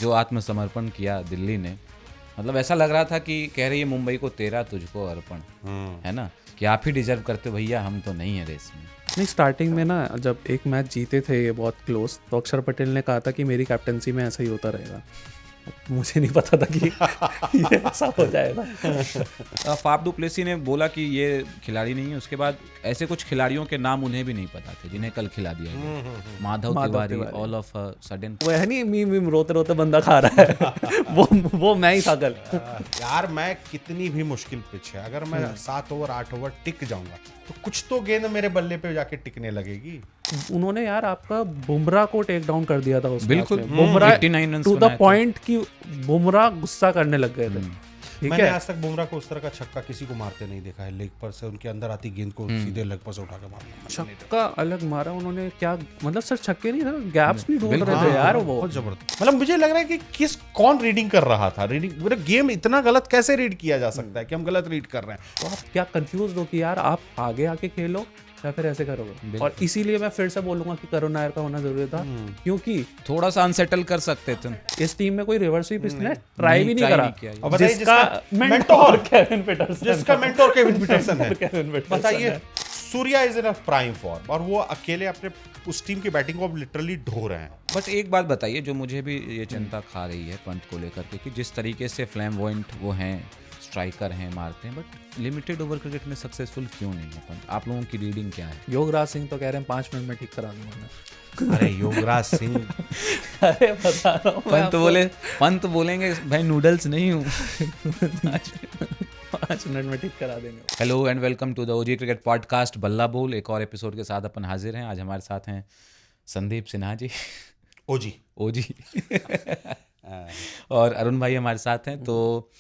जो आत्मसमर्पण किया दिल्ली ने, मतलब ऐसा लग रहा था कि कह रही है मुंबई को तेरा तुझको अर्पण, है ना, कि आप ही डिजर्व करते हो भैया, हम तो नहीं है रेस में। नहीं, स्टार्टिंग में ना जब एक मैच जीते थे ये बहुत क्लोज, तो अक्षर पटेल ने कहा था कि मेरी कैप्टनसी में ऐसा ही होता रहेगा। मुझे नहीं पता था कि ये ऐसा हो जाएगा। फाफ डू प्लेसी ने बोला कि ये खिलाड़ी नहीं है। उसके बाद ऐसे कुछ खिलाड़ियों के नाम उन्हें भी नहीं पता थे जिन्हें कल खिला दिया गया। Madhav Tiwari all of a sudden, वो है नहीं मीम रोते रोते बंदा खा रहा है वो मैं ही था कल। यार मैं कितनी भी मुश्किल पिच है, अगर मैं 7 ओवर 8 ओवर टिक जाऊंगा तो कुछ तो गेंद मेरे बल्ले पे जाके टिकने लगेगी। उन्होंने यार आपका बुमराह को टेक डाउन कर दिया था उस बिल्कुल, Bumrah 89 run to the point कि बुमराह गुस्सा करने लग गए थे। ठीक मैंने है, आज तक बुमराह को उस तरह का छक्का किसी को मारते नहीं देखा है। लेग पर से उनके अंदर आती गेंद को सीधे लेग पर से उठा के मारना। छक्का अलग मारा उन्होंने, क्या मतलब सिर्फ छक्के नहीं था, गैप्स भी ढूंढ रहे थे यार वो। बहुत जबरदस्त। मतलब मुझे लग रहा है कि कौन रीडिंग कर रहा था। रीडिंग मतलब गेम इतना गलत कैसे रीड किया जा सकता है कि हम गलत रीड कर रहे हैं। तो आप क्या कंफ्यूज हो कि यार आप आगे आके खेलो या फिर ऐसे करोगे। और इसीलिए मैं फिर से बोलूंगा कि करुण नायर का होना जरूरी था, क्योंकि थोड़ा सा अनसेटल कर सकते थे। इस टीम में कोई रिवर्स स्वीप इसने ट्राई भी नहीं करा। अब बताइए जिसका मेंटोर केविन पीटरसन है, बताइए Surya is in a prime form और वो अकेले अपने उस टीम की बैटिंग को अब लिटरली ढो रहे हैं। बस एक बात बताइए जो मुझे भी ये चिंता खा रही है पंत को लेकर के, कि जिस तरीके से फ्लैम्बॉयंट वो हैं, स्ट्राइकर हैं, मारते हैं, बट लिमिटेड ओवर क्रिकेट में सक्सेसफुल क्यों नहीं है पंत? आप लोगों की रीडिंग क्या है? योगराज सिंह तो कह रहे हैं 5 मिनट में ठीक करा दूंगा मैं। अरे योगराज सिंह अरे बता रहा हूँ पंत बोलेंगे भाई नूडल्स नहीं हूँ 5 मिनट में ठीक करा देंगे। Hello and welcome to the OG cricket podcast Balla Bol. एक और एपिसोड के साथ अपन हाजिर हैं। आज हमारे साथ हैं संदीप सिन्हा जी, ओजी और अरुण भाई हमारे साथ हैं। तो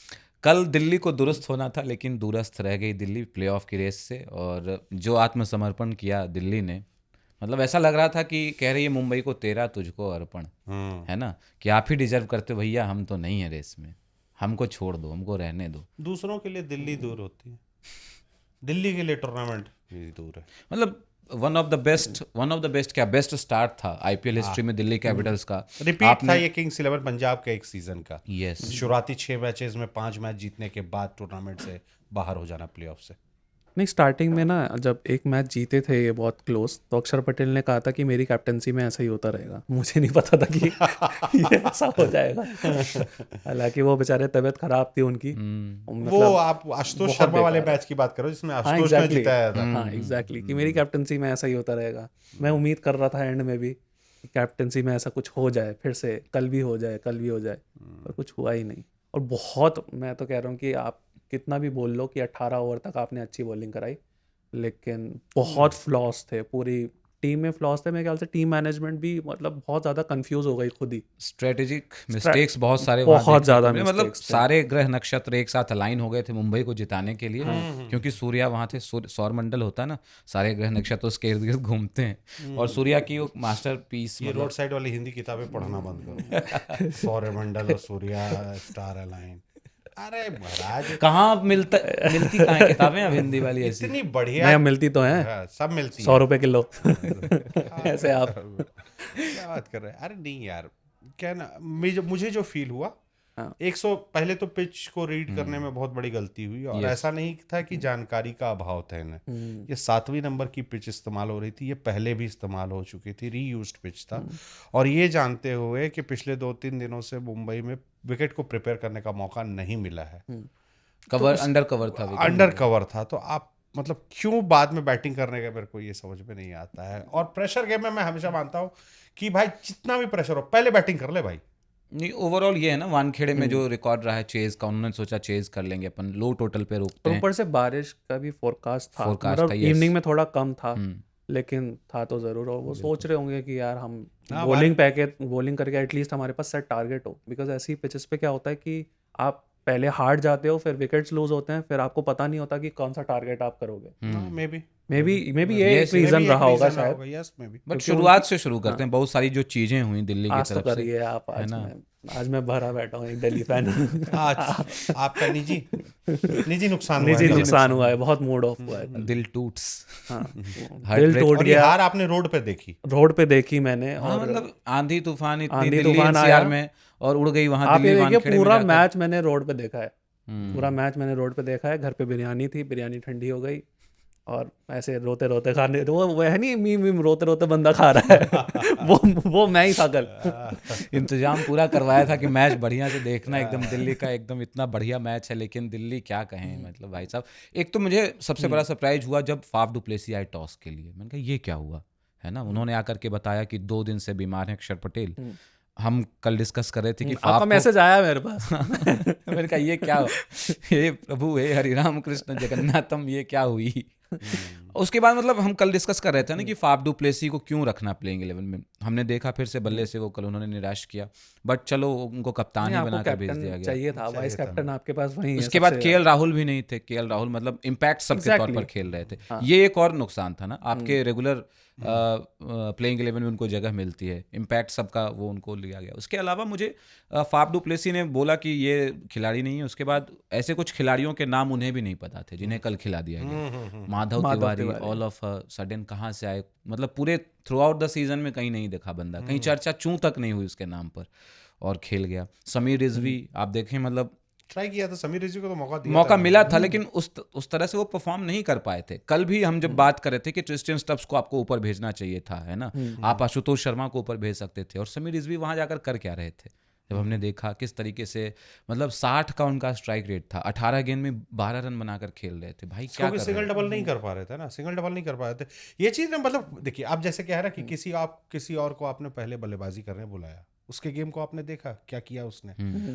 कल दिल्ली को दुरुस्त होना था, लेकिन दूरस्थ रह गई दिल्ली प्लेऑफ की रेस से। और जो आत्मसमर्पण किया दिल्ली ने, मतलब ऐसा लग रहा था कि कह रही है मुंबई को तेरा तुझको अर्पण, है ना, कि आप ही डिजर्व करते हो भैया, हम तो नहीं है रेस में, हमको छोड़ दो, हमको रहने दो। दूसरों के लिए दिल्ली दूर होती है, दिल्ली के लिए टूर्नामेंट दूर है। मतलब वन ऑफ द बेस्ट क्या बेस्ट स्टार्ट था आईपीएल हिस्ट्री में दिल्ली कैपिटल्स का। रिपीट था ये किंग्स 11 पंजाब का एक सीजन का। यस, शुरुआती 6 मैचेस में 5 मैच जीतने के बाद टूर्नामेंट से बाहर हो जाना, प्लेऑफ से। नहीं, स्टार्टिंग में ना जब एक मैच जीते थे ये बहुत क्लोज, तो अक्षर पटेल ने कहा था कि मेरी कैप्टनसी में ऐसा ही होता रहेगा। मुझे नहीं पता था कि ये ऐसा हो जाएगा। हालांकि वो बेचारे तबीयत खराब थी उनकी। वो आप आशुतोष शर्मा वाले मैच की बात करो जिसमें आशुतोष ने जिताया था। हाँ एग्जैक्टली, कि मेरी कैप्टनसी में ऐसा ही होता रहेगा। मैं उम्मीद कर रहा था एंड में भी कैप्टनसी में ऐसा कुछ हो जाए, फिर से कल भी हो जाए, पर कुछ हुआ ही नहीं। और बहुत, मैं तो कह रहा हूँ कि आप कितना भी बोल लो कि 18 ओवर तक आपने अच्छी बॉलिंग कराई, लेकिन बहुत फ्लॉस थे, पूरी टीम में फ्लॉस थे। मेरे ख्याल से टीम मैनेजमेंट भी मतलब बहुत ज़्यादा कंफ्यूज हो गई खुद ही। स्ट्रेटेजिक मिस्टेक्स बहुत सारे, बहुत ज़्यादा मतलब सारे ग्रह नक्षत्र एक साथ अलाइन हो गए थे मुंबई को जिताने के लिए। क्योंकि सूर्या वहाँ थे, सौर मंडल होता है ना, सारे ग्रह नक्षत्र उसके इर्द गिर्द घूमते हैं। और सूर्या की वो मास्टर पीस, ये रोड साइड वाली हिंदी किताबें पढ़ना बंद करो। सौर मंडल और सूर्या स्टार अलाइन, अरे महाराज कहाँ मिलती कहाँ है किताबें अब हिंदी वाली ऐसी? इतनी बढ़िया नहीं, मिलती तो हैं, सब मिलती 100 रुपए किलो ऐसे आप क्या बात कर रहे हैं? अरे नहीं यार, क्या ना, मुझे जो फील हुआ, 100 पहले तो पिच को रीड करने में बहुत बड़ी गलती हुई। और ऐसा नहीं था कि जानकारी का अभाव था इन्हें। ये 7वीं नंबर की पिच इस्तेमाल हो रही थी, ये पहले भी इस्तेमाल हो चुकी थी, रीयूज्ड पिच था। और ये जानते हुए कि पिछले 2-3 दिनों से मुंबई में विकेट को प्रिपेयर करने का मौका नहीं मिला है, अंडर कवर था, तो आप मतलब क्यों बाद में बैटिंग करने का, मेरे को ये समझ में नहीं आता है। और प्रेशर गेम में मैं हमेशा मानता हूँ कि भाई जितना भी प्रेशर हो पहले बैटिंग कर ले भाई। नहीं, ओवरऑल ये है ना, वानखेड़े में जो रिकॉर्ड रहा है चेज का, उन्होंने सोचा चेज कर लेंगे अपन, लो टोटल पे रोकते हैं। ऊपर से बारिश का भी फोरकास्ट था, इवनिंग में थोड़ा कम था, लेकिन था तो जरूर। और वो सोच रहे होंगे कि यार हम बॉलिंग करके एटलीस्ट हमारे पास सेट टारगेट हो। बिकॉज ऐसी पिचेस पे क्या होता है कि आप पहले हार्ड जाते हो, फिर विकेट्स लूज होते हैं, फिर आपको पता नहीं होता कि कौन सा टारगेट आप करोगे। मे बी ये एक रीजन रहा होगा शायद। बट शुरुआत से शुरू करते हैं। बहुत सारी जो चीजें हुई दिल्ली की तरफ से, करिए आप आज मैं भरा बैठा हूँ एक दिल्ली फैन। आज आपका निजी नुकसान हुआ है, बहुत मूड ऑफ हुआ है, दिल टूट्स। दिल टूट गया। हार आपने रोड पे देखी मैंने। और मतलब आंधी तूफान इतनी दिल्ली एनसीआर में, और उड़ गई वहां आप ये दिल्ली देखिए वानखेड़े में पूरा जाकर। मैच मैंने रोड पे देखा है, पूरा मैच मैंने रोड पे देखा है। घर पे बिरयानी थी, बिरयानी ठंडी हो गई और ऐसे रोते रोते खाने, वो है नहीं मीम रोते रोते बंदा खा रहा है वो मैं ही था कल। इंतजाम पूरा करवाया था कि मैच बढ़िया से देखना, एकदम दिल्ली का एकदम इतना बढ़िया मैच है, लेकिन दिल्ली क्या कहें मतलब भाई साहब। एक तो मुझे सबसे बड़ा सरप्राइज हुआ जब फाफ डु प्लेसी आए टॉस के लिए, मैंने कहा ये क्या हुआ है ना। उन्होंने आकर के बताया कि 2 दिन से बीमार हैं अक्षर पटेल। हम कल डिस्कस कर रहे थे कि आपका मैसेज आया मेरे पास मैंने कहा ये क्या, हे प्रभु हे हरिराम कृष्ण जगन्नाथम, ये क्या हुई। उसके बाद मतलब हम कल डिस्कस कर रहे थे ना कि फाफ डु प्लेसी को क्यों रखना प्लेइंग 11 में। हमने देखा फिर से बल्ले से वो कल उन्होंने निराश किया, बट चलो उनको कप्तान ही बनाकर भेज दिया गया। चाहिए था वाइस कैप्टन आपके पास वही है। उसके बाद केएल राहुल भी नहीं थे। केएल राहुल मतलब इम्पैक्ट सब के तौर पर खेल रहे थे। ये एक और नुकसान था ना, आपके रेगुलर प्लेइंग 11 में उनको जगह मिलती है, इम्पैक्ट सबका वो उनको लिया गया। उसके अलावा मुझे फाफ डु प्लेसी ने बोला कि ये खिलाड़ी नहीं है, उसके बाद ऐसे कुछ खिलाड़ियों के नाम उन्हें भी नहीं पता थे जिन्हें कल खिला दिया गया। Madhav Tiwari all of sudden कहाँ से आए, मतलब पूरे थ्रू आउट द सीजन में कहीं नहीं देखा बंदा, कहीं चर्चा चूं तक नहीं हुई उसके नाम पर, और खेल गया। समीर रिजवी आप देखें, मतलब ट्राई किया था, समीर रिजवी को तो मौका मिला था, लेकिन उस तरह से वो परफॉर्म नहीं कर पाए थे। कल भी हम जब बात कर रहे थे कि ट्रिस्टियन स्टब्स को आपको ऊपर भेजना चाहिए था, है ना, आप आशुतोष शर्मा को ऊपर भेज सकते थे, और समीर रिजवी वहां जाकर कर क्या रहे थे। जब हमने देखा किस तरीके से, मतलब 60 का उनका स्ट्राइक रेट था, 18 गेंद में 12 रन बनाकर खेल रहे थे। भाई क्या सिंगल डबल नहीं कर पा रहे थे ना, सिंगल डबल नहीं कर पा रहे थे। ये चीज ना, मतलब देखिए आप जैसे कह रहे हैं कि किसी और को आपने पहले बल्लेबाजी करने बुलाया, उसके गेम को आपने देखा क्या किया उसने।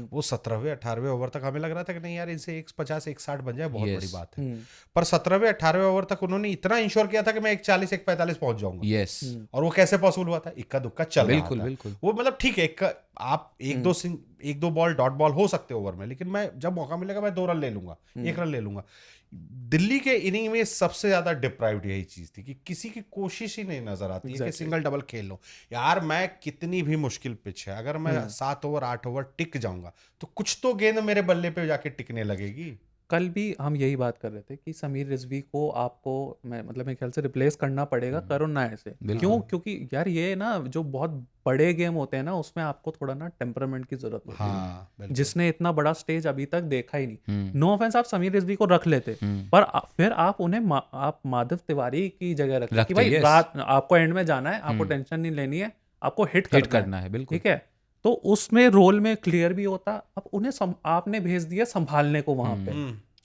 वो 17वें 18वें ओवर तक हमें लग रहा था कि नहीं यार इनसे 150 160 बन जाए बहुत बड़ी बात है, पर 17वें 18वें ओवर तक उन्होंने इतना इंश्योर किया था कि मैं 140 145 पहुंच जाऊंगा। यस, और वो कैसे पॉसिबल हुआ था, इक्का दुक्का चल रहा था। बिल्कुल वो मतलब ठीक है, आप एक दो बॉल डॉट बॉल हो सकते ओवर में, लेकिन मैं जब मौका मिलेगा मैं 2 रन ले लूंगा, 1 रन ले लूंगा। दिल्ली के इनिंग में सबसे ज्यादा डिप्राइव्ड यही चीज थी कि किसी की कोशिश ही नहीं नजर आती है कि सिंगल डबल खेल लो। यार मैं कितनी भी मुश्किल पिच है, अगर मैं 7 ओवर 8 ओवर टिक जाऊंगा तो कुछ तो गेंद मेरे बल्ले पे जाके टिकने लगेगी। कल भी हम यही बात कर रहे थे कि समीर रिजवी को आपको मेरे ख्याल से रिप्लेस करना पड़ेगा करुण नायर से। क्यों? क्योंकि यार ये ना जो बहुत बड़े गेम होते हैं ना, उसमें आपको थोड़ा ना टेम्परामेंट की जरूरत होती है, जिसने इतना बड़ा स्टेज अभी तक देखा ही नहीं। नो ऑफेंस, आप समीर रिजवी को रख लेते, पर फिर आप उन्हें आप माधव तिवारी की जगह रखते कि भाई रात आपको एंड में जाना है, आपको टेंशन नहीं लेनी है, आपको हिट करना है, बिल्कुल ठीक है। तो उसमें रोल में क्लियर भी होता। अब उन्हें आपने भेज दिया संभालने को वहां पे,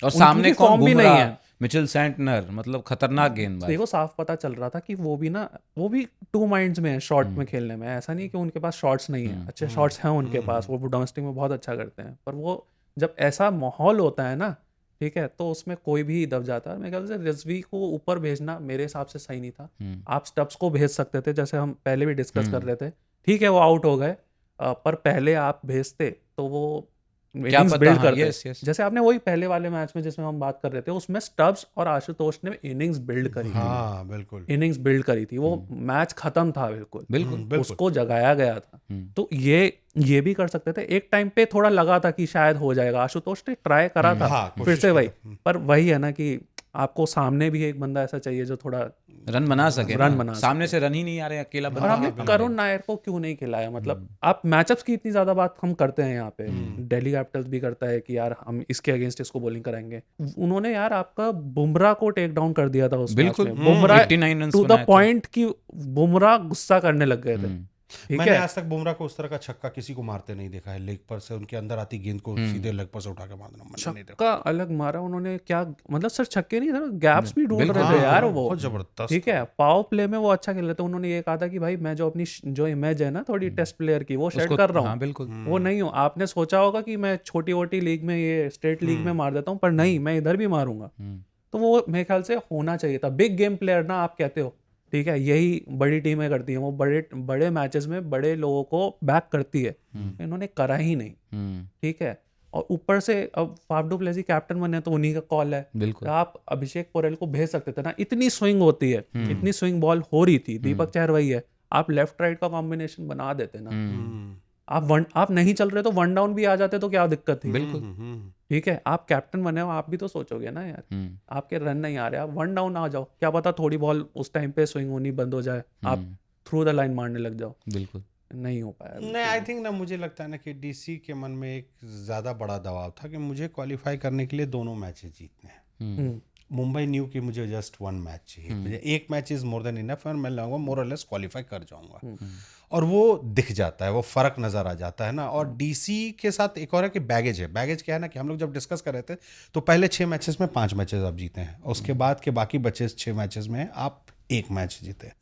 और सामने कौन भी नहीं है, मिचेल सेंटनर, मतलब खतरनाक गेंदबाज। देखो साफ पता चल रहा था कि वो भी 2 माइंड्स में है शॉट में खेलने में। ऐसा नहीं कि उनके पास शॉट्स नहीं है, अच्छे शॉट्स हैं उनके पास, वो डोमेस्टिक में बहुत अच्छा करते हैं, पर वो जब ऐसा माहौल होता है ना, ठीक है, तो उसमें कोई भी दब जाता है। मेरे ख्याल से रिजवी को ऊपर भेजना मेरे हिसाब से सही नहीं था। आप स्टब्स को भेज सकते थे, जैसे हम पहले भी डिस्कस कर रहे थे, ठीक है वो आउट हो गए, पर पहले आप भेजते तो वो इनिंग्स बिल्ड करते। yes. जैसे आपने वही पहले वाले मैच में जिसमें हम बात कर रहे थे, उसमें स्टब्स और आशुतोष ने इनिंग्स बिल्ड करी थी। बिल्कुल इनिंग्स बिल्ड करी थी। वो मैच खत्म था, बिल्कुल उसको जगाया गया था। तो ये भी कर सकते थे। एक टाइम पे थोड़ा लगा था कि शायद हो जाएगा, आशुतोष ने ट्राई करा था फिर से वही, पर वही है ना कि आपको सामने भी एक बंदा ऐसा चाहिए जो थोड़ा रन बना सके। सामने से रन ही नहीं आ रहे, अकेला बंदा। और हमने करुण नायर को क्यों नहीं खिलाया? मतलब आप मैचअप्स की इतनी ज्यादा बात हम करते हैं यहाँ पे, दिल्ली कैपिटल्स भी करता है कि यार हम इसके अगेंस्ट इसको बॉलिंग कराएंगे। उन्होंने यार आपका बुमराह को टेक डाउन कर दिया था उस मैच में। बुमराह टू द पॉइंट कि बुमराह गुस्सा करने लग गए थे। मैंने आज तक बुमराह को उस तरह का छक्का किसी को मारते नहीं देखा है, लेग पर से उनके अंदर आती गेंद को सीधे लेग पर से उठा के मारना। छक्का अलग मारा उन्होंने, क्या मतलब सर छक्के नहीं था, गैप्स भी ढूंढ रहे थे यार वो, बहुत जबरदस्त। ठीक है, पावर प्ले में वो अच्छा खेल रहे थे। उन्होंने ये कहा था कि भाई मैं जो अपनी जो इमेज है ना थोड़ी टेस्ट प्लेयर की, वो शेड कर रहा हूँ, वो नहीं हूँ। आपने सोचा होगा कि मैं छोटी वोटी लीग में, ये स्टेट लीग में मार देता हूँ, पर नहीं, मैं इधर भी मारूंगा। तो वो मेरे ख्याल से होना चाहिए था। बिग गेम प्लेयर ना आप कहते हो, ठीक है, यही बड़ी टीमें करती हैं, वो बड़े मैचेस में बड़े लोगों को बैक करती है। इन्होंने करा ही नहीं, ठीक है। और ऊपर से अब फाफ डु प्लेसी कैप्टन बने तो उन्हीं का कॉल है। बिल्कुल, आप अभिषेक पोरेल को भेज सकते थे ना, इतनी स्विंग होती है, इतनी स्विंग बॉल हो रही थी। दीपक चहर वही है, आप लेफ्ट राइट का कॉम्बिनेशन बना देते ना। आप नहीं चल रहे तो 1 डाउन भी आ जाते तो क्या दिक्कत थी? बिल्कुल, ठीक है, आप कैप्टन बने हो, आप भी तो सोचोगे ना यार, आपके रन नहीं आ रहे, आप 1 डाउन आ जाओ, क्या पता थोड़ी बॉल उस टाइम पे स्विंग होनी बंद हो जाए, आप थ्रू द लाइन मारने लग जाओ। बिल्कुल, नहीं हो पाया। नहीं, आई थिंक ना, मुझे लगता है ना कि डीसी के मन में एक ज़्यादा बड़ा दबाव था कि मुझे क्वालिफाई करने के लिए दोनों मैचेस जीतने हैं। मुंबई न्यू कि मुझे जस्ट 1 मैच चाहिए, मुझे एक match is more than enough और मैं लाऊंगा मोर और लेस क्वालिफाई कर जाऊंगा। और वो दिख जाता है, वो फ़र्क नज़र आ जाता है ना। और डीसी के साथ एक और है कि बैगेज है। बैगेज क्या है ना कि हम लोग जब डिस्कस कर रहे थे तो पहले 6 मैचेस में 5 मैचेस आप जीते हैं, उसके बाद के बाकी बचे 6 मैचेस में आप 1 मैच जीते।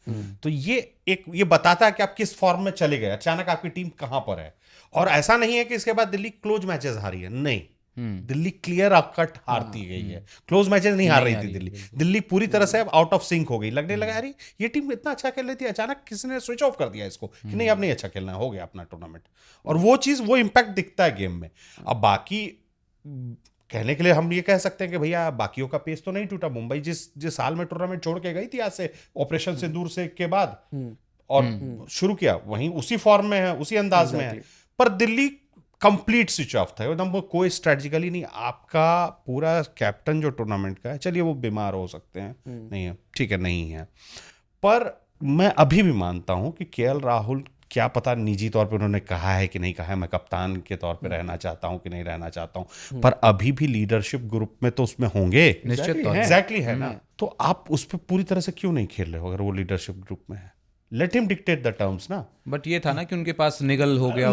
तो ये बताता है कि आप किस फॉर्म में चले गए, अचानक आपकी टीम कहाँ पर है। और ऐसा नहीं है कि इसके बाद दिल्ली क्लोज मैचेस हारी है, नहीं, दिल्ली क्लियर कट हारती गई है, क्लोज मैचेस नहीं हार रही थी दिल्ली पूरी तरह से अब आउट ऑफ सिंक हो गई। लगने लगा अरे ये टीम इतना अच्छा खेल रही थी, अचानक किसी ने स्विच ऑफ कर दिया इसको कि नहीं अब नहीं अच्छा खेलना है, हो गया अपना टूर्नामेंट। और वो चीज, वो इम्पैक्ट दिखता है गेम में। अब बाकी कहने के लिए हम ये कह सकते हैं कि भैया बाकियों का पेस तो नहीं टूटा। मुंबई जिस साल में टूर्नामेंट छोड़ के गई थी आज से ऑपरेशन सिंदूर से के बाद और शुरू किया, वहीं उसी फॉर्म में है, उसी अंदाज में है। पर दिल्ली कंप्लीट स्विच ऑफ था एकदम, वो कोई स्ट्रेटजिकली नहीं। आपका पूरा कैप्टन जो टूर्नामेंट का है, चलिए वो बीमार हो सकते हैं, नहीं है, ठीक है, नहीं है, पर मैं अभी भी मानता हूं कि केएल राहुल, क्या पता निजी तौर पे उन्होंने कहा है कि नहीं कहा है, मैं कप्तान के तौर पे रहना चाहता हूं कि नहीं रहना चाहता हूं, पर अभी भी लीडरशिप ग्रुप में तो उसमें होंगे, निश्चित तौर एग्जैक्टली है ना। तो आप उस पर पूरी तरह से क्यों नहीं खेल रहे हो अगर वो लीडरशिप ग्रुप में है? Let him dictate the terms ना। बट ये था ना कि उनके पास निगल हो गया,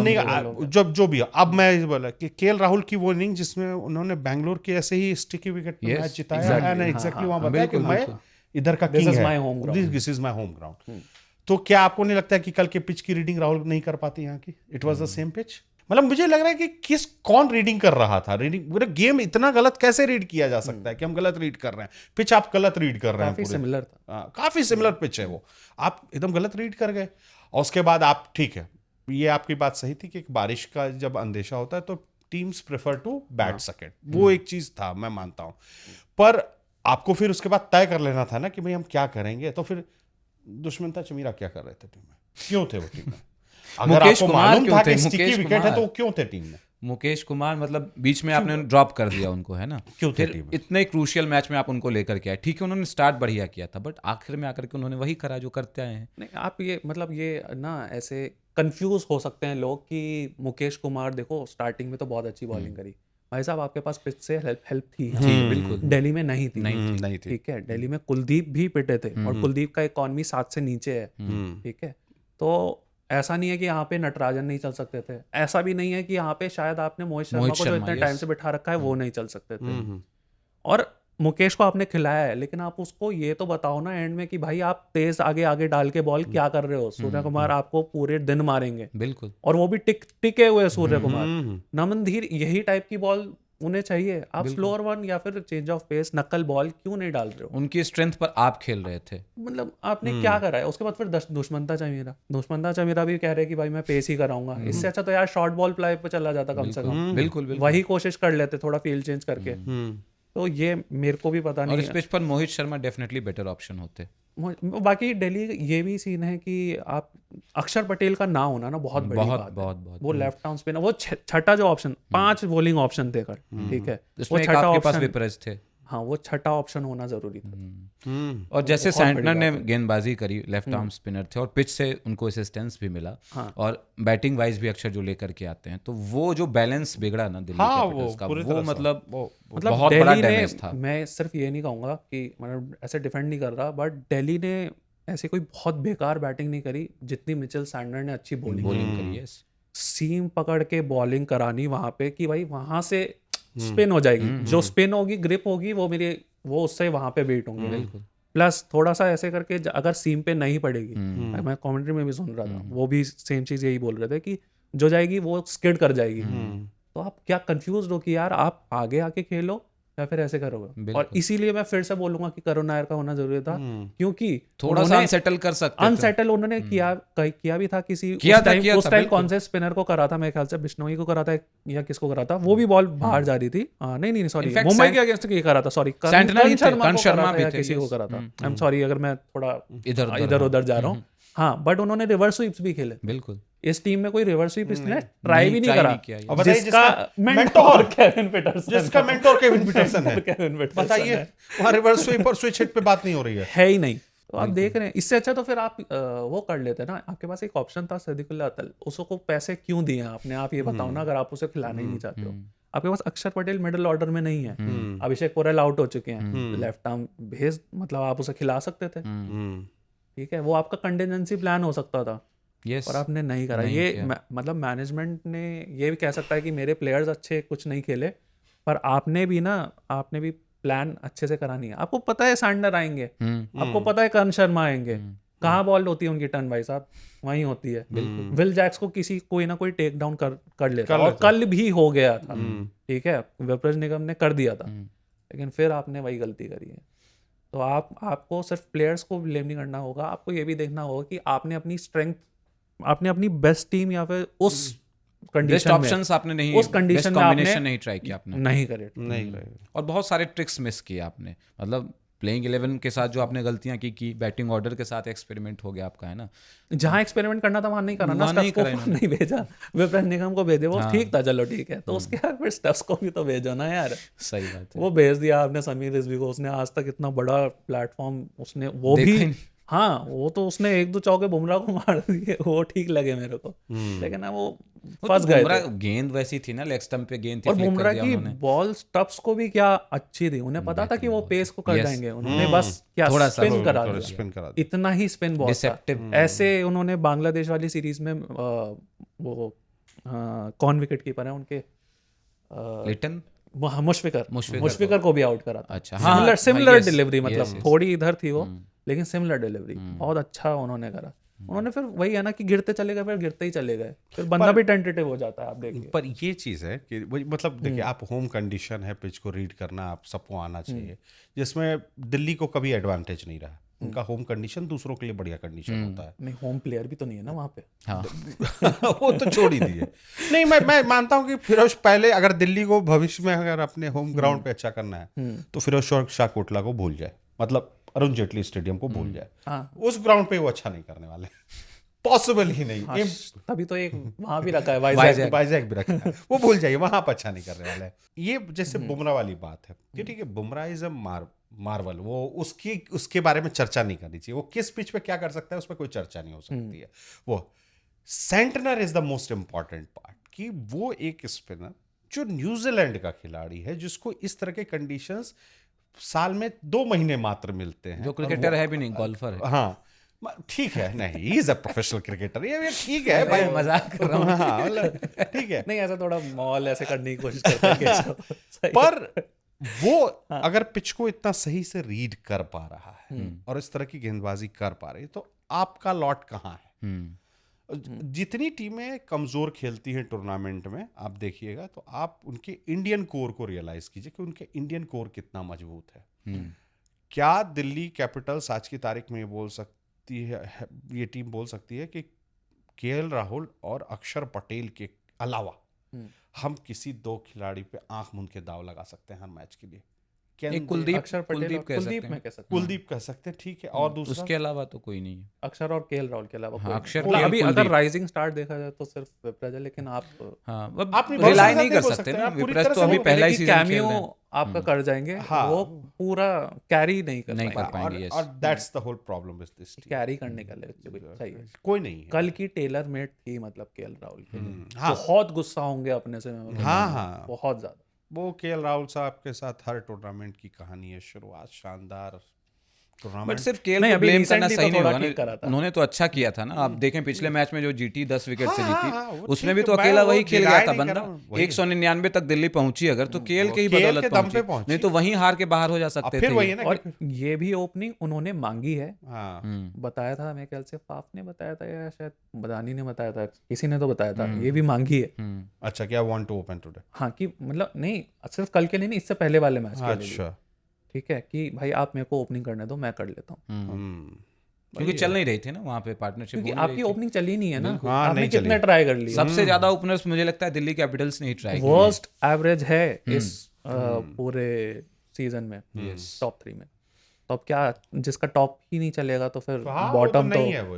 जब जो भी। अब मैं बोला कि केएल राहुल की वो इनिंग जिसमें उन्होंने बैंगलोर के ऐसे ही स्टिकी विकेट पे मैच जिताया, एग्जैक्टली वहां बताया कि मैं इधर का किंग है, this is my home ground. तो क्या आपको नहीं लगता है कि कल के पिच की रीडिंग राहुल नहीं कर पाती यहाँ की? It was the same pitch. मतलब मुझे लग रहा है कि कौन रीडिंग कर रहा था, रीडिंग गेम इतना गलत कैसे रीड किया जा सकता है कि हम गलत रीड कर रहे हैं, पिच आप गलत रीड कर रहे हैं, काफी सिमिलर था, काफी सिमिलर पिच है वो, आप एकदम गलत रीड कर गए। और उसके बाद आप, ठीक है, ये आपकी बात सही थी कि बारिश का जब अंदेशा होता है तो teams prefer to bat second, वो एक चीज था, मैं मानता हूं। पर आपको फिर उसके बाद तय कर लेना था ना कि भाई हम क्या करेंगे। तो फिर दुष्मंता चमीरा क्या कर रहे थे टीम में, क्यों थे वो टीम में? अगर आपको मालूम था कि स्टिकी विकेट है तो वो क्यों थे टीम में? मुकेश कुमार, मतलब बीच में आपने ड्रॉप कर दिया उनको, है ना, क्यों थे टीम में? इतने क्रूशियल मैच में आप उनको लेकर के आए, ठीक है, उन्होंने स्टार्ट बढ़िया किया था, बट आखिर में आकर के उन्होंने वही करा जो करते आए हैं। नहीं, आप ये मतलब ये ना ऐसे कंफ्यूज हो सकते हैं लोग कि मुकेश कुमार देखो स्टार्टिंग में तो बहुत अच्छी बॉलिंग करी, भाई साहब आपके पास पिच से हेल्प थी, बिल्कुल, दिल्ली में नहीं थी, नहीं थी, ठीक है, दिल्ली में कुलदीप भी पिटे थे और कुलदीप का इकॉनमी 7 से नीचे है, ठीक है। तो ऐसा नहीं है कि यहाँ पे नटराजन नहीं चल सकते थे, ऐसा भी नहीं है कि यहाँ पे शायद आपने मोहित शर्मा को जो इतने टाइम से बिठा रखा है वो नहीं चल सकते थे। और मुकेश को आपने खिलाया है, लेकिन आप उसको ये तो बताओ ना एंड में कि भाई आप तेज आगे आगे डाल के बॉल क्या कर रहे हो। सूर्य कुमार आपको पूरे दिन मारेंगे, बिल्कुल, और वो भी टिके हुए सूर्य कुमार। नमन धीर यही टाइप की बॉल उन्हें चाहिए। आप स्लोअर वन या फिर चेंज ऑफ पेस नकल बॉल क्यों नहीं डाल रहे हो? उनकी स्ट्रेंथ पर आप खेल रहे थे, मतलब आपने क्या करा है? उसके बाद फिर दुष्मंता चमीरा भी कह रहे हैं कि भाई मैं पेस ही कराऊंगा। इससे अच्छा तो यार शॉर्ट बॉल प्लाई पे चला जाता कम से कम, बिल्कुल, वही कोशिश कर लेते थोड़ा फील्ड चेंज करके। तो ये मेरे को भी पता नहीं। और इस पिच पर Mohit Sharma definitely better option होते। बाकी दिल्ली ये भी सीन है कि आप अक्षर पटेल का ना होना ना बहुत बड़ी बात है। बहुत वो लेफ्ट आर्म स्पिनर, वो छठा जो ऑप्शन, 5 बॉलिंग ऑप्शन थे कर, ठीक है, वो छठा आपके पास विपरीत थे, हाँ, वो छठा ऑप्शन होना जरूरी था। और जैसे सैंटनर ने गेंदबाजी करी, लेफ्ट आर्म स्पिनर थे और पिच से उनको असिस्टेंस भी मिला, और बैटिंग वाइज भी अक्षर जो लेकर के आते हैं, तो वो जो बैलेंस बिगड़ा ना दिल्ली कैपिटल्स का, वो मतलब बहुत बड़ा डैमेज था। मैं सिर्फ ये नहीं कहूंगा कि मतलब ऐसे डिफेंड नहीं कर रहा, बट दिल्ली ने ऐसे कोई बहुत बेकार बैटिंग नहीं करी जितनी मिचेल सैंडनर ने अच्छी बॉलिंग करी है। सीम पकड़ के बॉलिंग करानी वहां पे कि भाई वहां से स्पिन हो जाएगी, जो स्पिन होगी, ग्रिप होगी, वो उससे वहां पे बीट होंगे। बिल्कुल। प्लस थोड़ा सा ऐसे करके अगर सीम पे नहीं पड़ेगी, मैं कमेंट्री में भी सुन रहा था, वो भी सेम चीज यही बोल रहे थे कि जो जाएगी वो स्किड कर जाएगी। तो आप क्या कंफ्यूज हो कि यार आप आगे आके खेलो या फिर ऐसे करोगे। और इसीलिए मैं फिर से बोलूंगा कि करुण नायर का होना जरूरी था, क्योंकि थोड़ा सा अनसेटल कर सकते थे। अनसेटल उन्होंने किया भी था उस टाइम कौन से स्पिनर को करा था, मेरे ख्याल से बिश्नोई को करा था या किसको करा था, वो भी बॉल बाहर जा रही थी। नहीं सॉरी, मुंबई के अगेंस्ट करा था, सॉरी करण शर्मा भी किसी को करा था। आई एम सॉरी अगर मैं थोड़ा इधर उधर जा रहा हूँ। हाँ, बट उन्होंने रिवर्स स्वीप्स भी खेले। बिल्कुल, इस टीम में कोई रिवर्स स्वीप इसने ट्राई भी नहीं करा। जिसका मेंटोर केविन पीटरसन है, बताइए वहां रिवर्स स्वीप और स्विच हिट पे बात नहीं हो रही है ही नहीं। तो आप देख रहे हैं, इससे अच्छा तो फिर आप वो कर लेते ना, आपके पास एक ऑप्शन था सिद्दीकुल्लाह अतल, उसको पैसे क्यों दिए आपने, आप ये बताओ ना, अगर आप उसे खिलाना ही नहीं चाहते हो। आपके पास अक्षर पटेल मिडिल ऑर्डर में नहीं है, अभिषेक पोरेल आउट हो चुके हैं, लेफ्ट आर्म भेज, मतलब आप उसे खिला सकते थे, ठीक है, वो आपका कंटिजेंसी प्लान हो सकता था, और आपने नहीं करा। ये मतलब मैनेजमेंट ने ये भी कह सकता है कि मेरे प्लेयर्स अच्छे कुछ नहीं खेले, पर आपने भी प्लान अच्छे से करा नहीं है। आपको पता है सैंडर आएंगे, आपको पता है कर्ण शर्मा आएंगे, कहाँ बॉल होती है उनकी टर्न भाई साहब, वहीं होती है। विल जैक्स को कोई ना कोई टेक डाउन कर लेता, और कल भी हो गया था, ठीक है, विपरज निगम ने कर दिया था, लेकिन फिर आपने वही गलती करी है। तो आपको सिर्फ प्लेयर्स को ब्लेम नहीं करना होगा, आपको ये भी देखना होगा कि आपने अपनी स्ट्रेंथ, आपने अपनी बेस्ट टीम या फिर उस कंडीशन में, ऑप्शंस आपने नहीं, उस कंडीशन में आपने नहीं ट्राई किया, आपने नहीं करे, और बहुत सारे ट्रिक्स मिस किए आपने। मतलब प्लेइंग 11 के साथ जो आपने गलतियां की बैटिंग ऑर्डर के साथ एक्सपेरिमेंट हो गया आपका, है ना, जहाँ एक्सपेरिमेंट करना था वहां नहीं करना ना, स्टफ्स को नहीं भेजा, विपरज निगम को भेजे, वो ठीक था, चलो ठीक है, तो उसके बाद फिर स्टफ्स को भी तो भेजो ना यार। सही बात है, वो भेज दिया आपने समीर रिजवी को, उसने आज तक इतना बड़ा प्लेटफॉर्म उसने वो भी, हाँ वो तो उसने 1-2 चौके बुमराह को मार दिए, वो ठीक लगे मेरे को, लेकिन ना वो फंस गए थे। गेंद वैसी थी ना, लेग स्टंप पे गेंद थी, और बुमराह की बॉल स्टफ्स को भी क्या अच्छी थी, उन्हें पता था कि वो पेस को कर जाएंगे, उन्होंने बस क्या थोड़ा स्पिन करा दिया, इतना ही स्पिन बहुत था। ऐसे उन्होंने बांग्लादेश वाली सीरीज में वो कौन विकेट कीपर है उनके, लिटन, मुशफिकर को भी आउट करा था। अच्छा, सिमिलर डिलीवरी, मतलब थोड़ी इधर थी वो, लेकिन सिमिलर डिलीवरी, बहुत अच्छा उन्होंने करा। उन्होंने फिर वही है ना कि गिरते चले गए, फिर गिरते ही चले गए, फिर बंदा भी टेंटेटिव हो जाता है, आप देखिए। पर ये चीज़ है कि मतलब देखिए, आप होम कंडीशन है, पिच को रीड करना आप सबको आना चाहिए, जिसमें दिल्ली को कभी एडवांटेज नहीं रहा। उनका होम कंडीशन दूसरों के लिए बढ़िया कंडीशन होता है। नहीं, होम प्लेयर भी तो नहीं है ना वहाँ पे, हाँ। वो तो छोड़ ही दिए। नहीं, मैं मानता हूँ कि फिरोज पहले अगर दिल्ली को भविष्य में अगर अपने होम ग्राउंड पे अच्छा करना है, तो फिरोज शाह कोटला को भूल जाए, मतलब अरुण जेटली स्टेडियम को भूल जाए। उस ग्राउंड पे वो अच्छा नहीं करने वाले, पॉसिबल ही नहीं। तभी तो एक वहां भी रखा है, वाइजैक भी रखा है, वो भूल जाइए, वहां पर अच्छा नहीं करने वाले। ये जैसे बुमराह वाली बात है कि ठीक है, बुमराह इज अ मार्वल, वो उसके बारे में चर्चा नहीं करनी चाहिए, वो किस पिच पे क्या कर सकता है उस पर कोई चर्चा नहीं हो सकती है। वो Santner is the most important part, कि वो एक स्पिनर जो न्यूजीलैंड का खिलाड़ी है, जिसको इस तरह के कंडीशंस साल में 2 महीने मात्र मिलते हैं, जो क्रिकेटर है भी नहीं, गोल्फर है। हाँ ठीक है, नहीं, ही इज अ प्रोफेशनल क्रिकेटर, ये ठीक है भाई, मजाक कर रहा हूँ। हाँ, मतलब ठीक है, नहीं ऐसा थोड़ा मॉल ऐसे करने की कोशिश करते हैं, पर वो अगर पिच को इतना सही से रीड कर पा रहा है और इस तरह की गेंदबाजी कर पा रही है, तो आपका लॉट कहाँ है? जितनी टीमें कमजोर खेलती हैं टूर्नामेंट में, आप देखिएगा तो आप उनके इंडियन कोर को रियलाइज कीजिए कि उनके इंडियन कोर कितना मजबूत है। क्या दिल्ली कैपिटल्स आज की तारीख में ये टीम बोल सकती है कि केएल राहुल और अक्षर पटेल के अलावा हम किसी 2 खिलाड़ी पे आंख मूंद के दाव लगा सकते हैं हर मैच के लिए? कुलदीप कह सकते हैं, ठीक है, और दूसरा उसके अलावा तो कोई नहीं है, अक्षर और केएल राहुल के अलावा। अक्षर अभी अगर राइजिंग स्टार देखा जाए तो सिर्फ विपरज है, लेकिन आप रिलाई नहीं कर सकते ना, विपरज तो अभी पहला ही सीजन खेल रहे हैं, आपका कर जाएंगे, वो पूरा कैरी नहीं कर पाएंगे, और that's the whole problem with this team, carry करने का चाहिए कोई नहीं है। कल की टेलर मेड थी, मतलब केएल राहुल के लिए बहुत गुस्सा होंगे अपने से, बहुत ज्यादा। वो केएल राहुल साहब के साथ हर टूर्नामेंट की कहानी है, शुरुआत शानदार बट सिर्फ केएल को ब्लेम करना सही नहीं होगा ना, उन्होंने तो अच्छा किया था ना। आप देखें पिछले मैच में जो जीटी 10 विकेट से जीती, उसमें भी तो अकेला वही खेल गया था बंदा, 199 तक दिल्ली पहुंची, अगर तो केएल के ही बदौलत पहुंची, नहीं तो वहीं हार के बाहर हो जा सकते थे। और ये भी ओपनिंग उन्होंने मांगी है, बताया था, मेरे ख्याल से फाफ ने बताया था या शायद बदानी ने बताया था, किसी ने तो बताया था, ये भी मांगी है। अच्छा, क्या वांट टू ओपन टुडे? हाँ, कि मतलब नहीं सिर्फ कल के लिए नहीं, इससे पहले वाले मैच के लिए। अच्छा, ठीक है, कि भाई आप मेरे को ओपनिंग करने दो, मैं कर लेता हूँ, क्योंकि चल नहीं रही थी ना वहाँ पे पार्टनरशिप, क्योंकि आपकी ओपनिंग चली नहीं है ना, आपने कितने ट्राई कर लिए? सबसे ज्यादा ओपनर्स मुझे लगता है दिल्ली कैपिटल्स ने ही ट्राई किया, वर्स्ट एवरेज है इस पूरे सीजन में, टॉप 3 में। तो अब क्या, जिसका टॉप ही नहीं चलेगा तो फिर बॉटम तो नहीं है। वो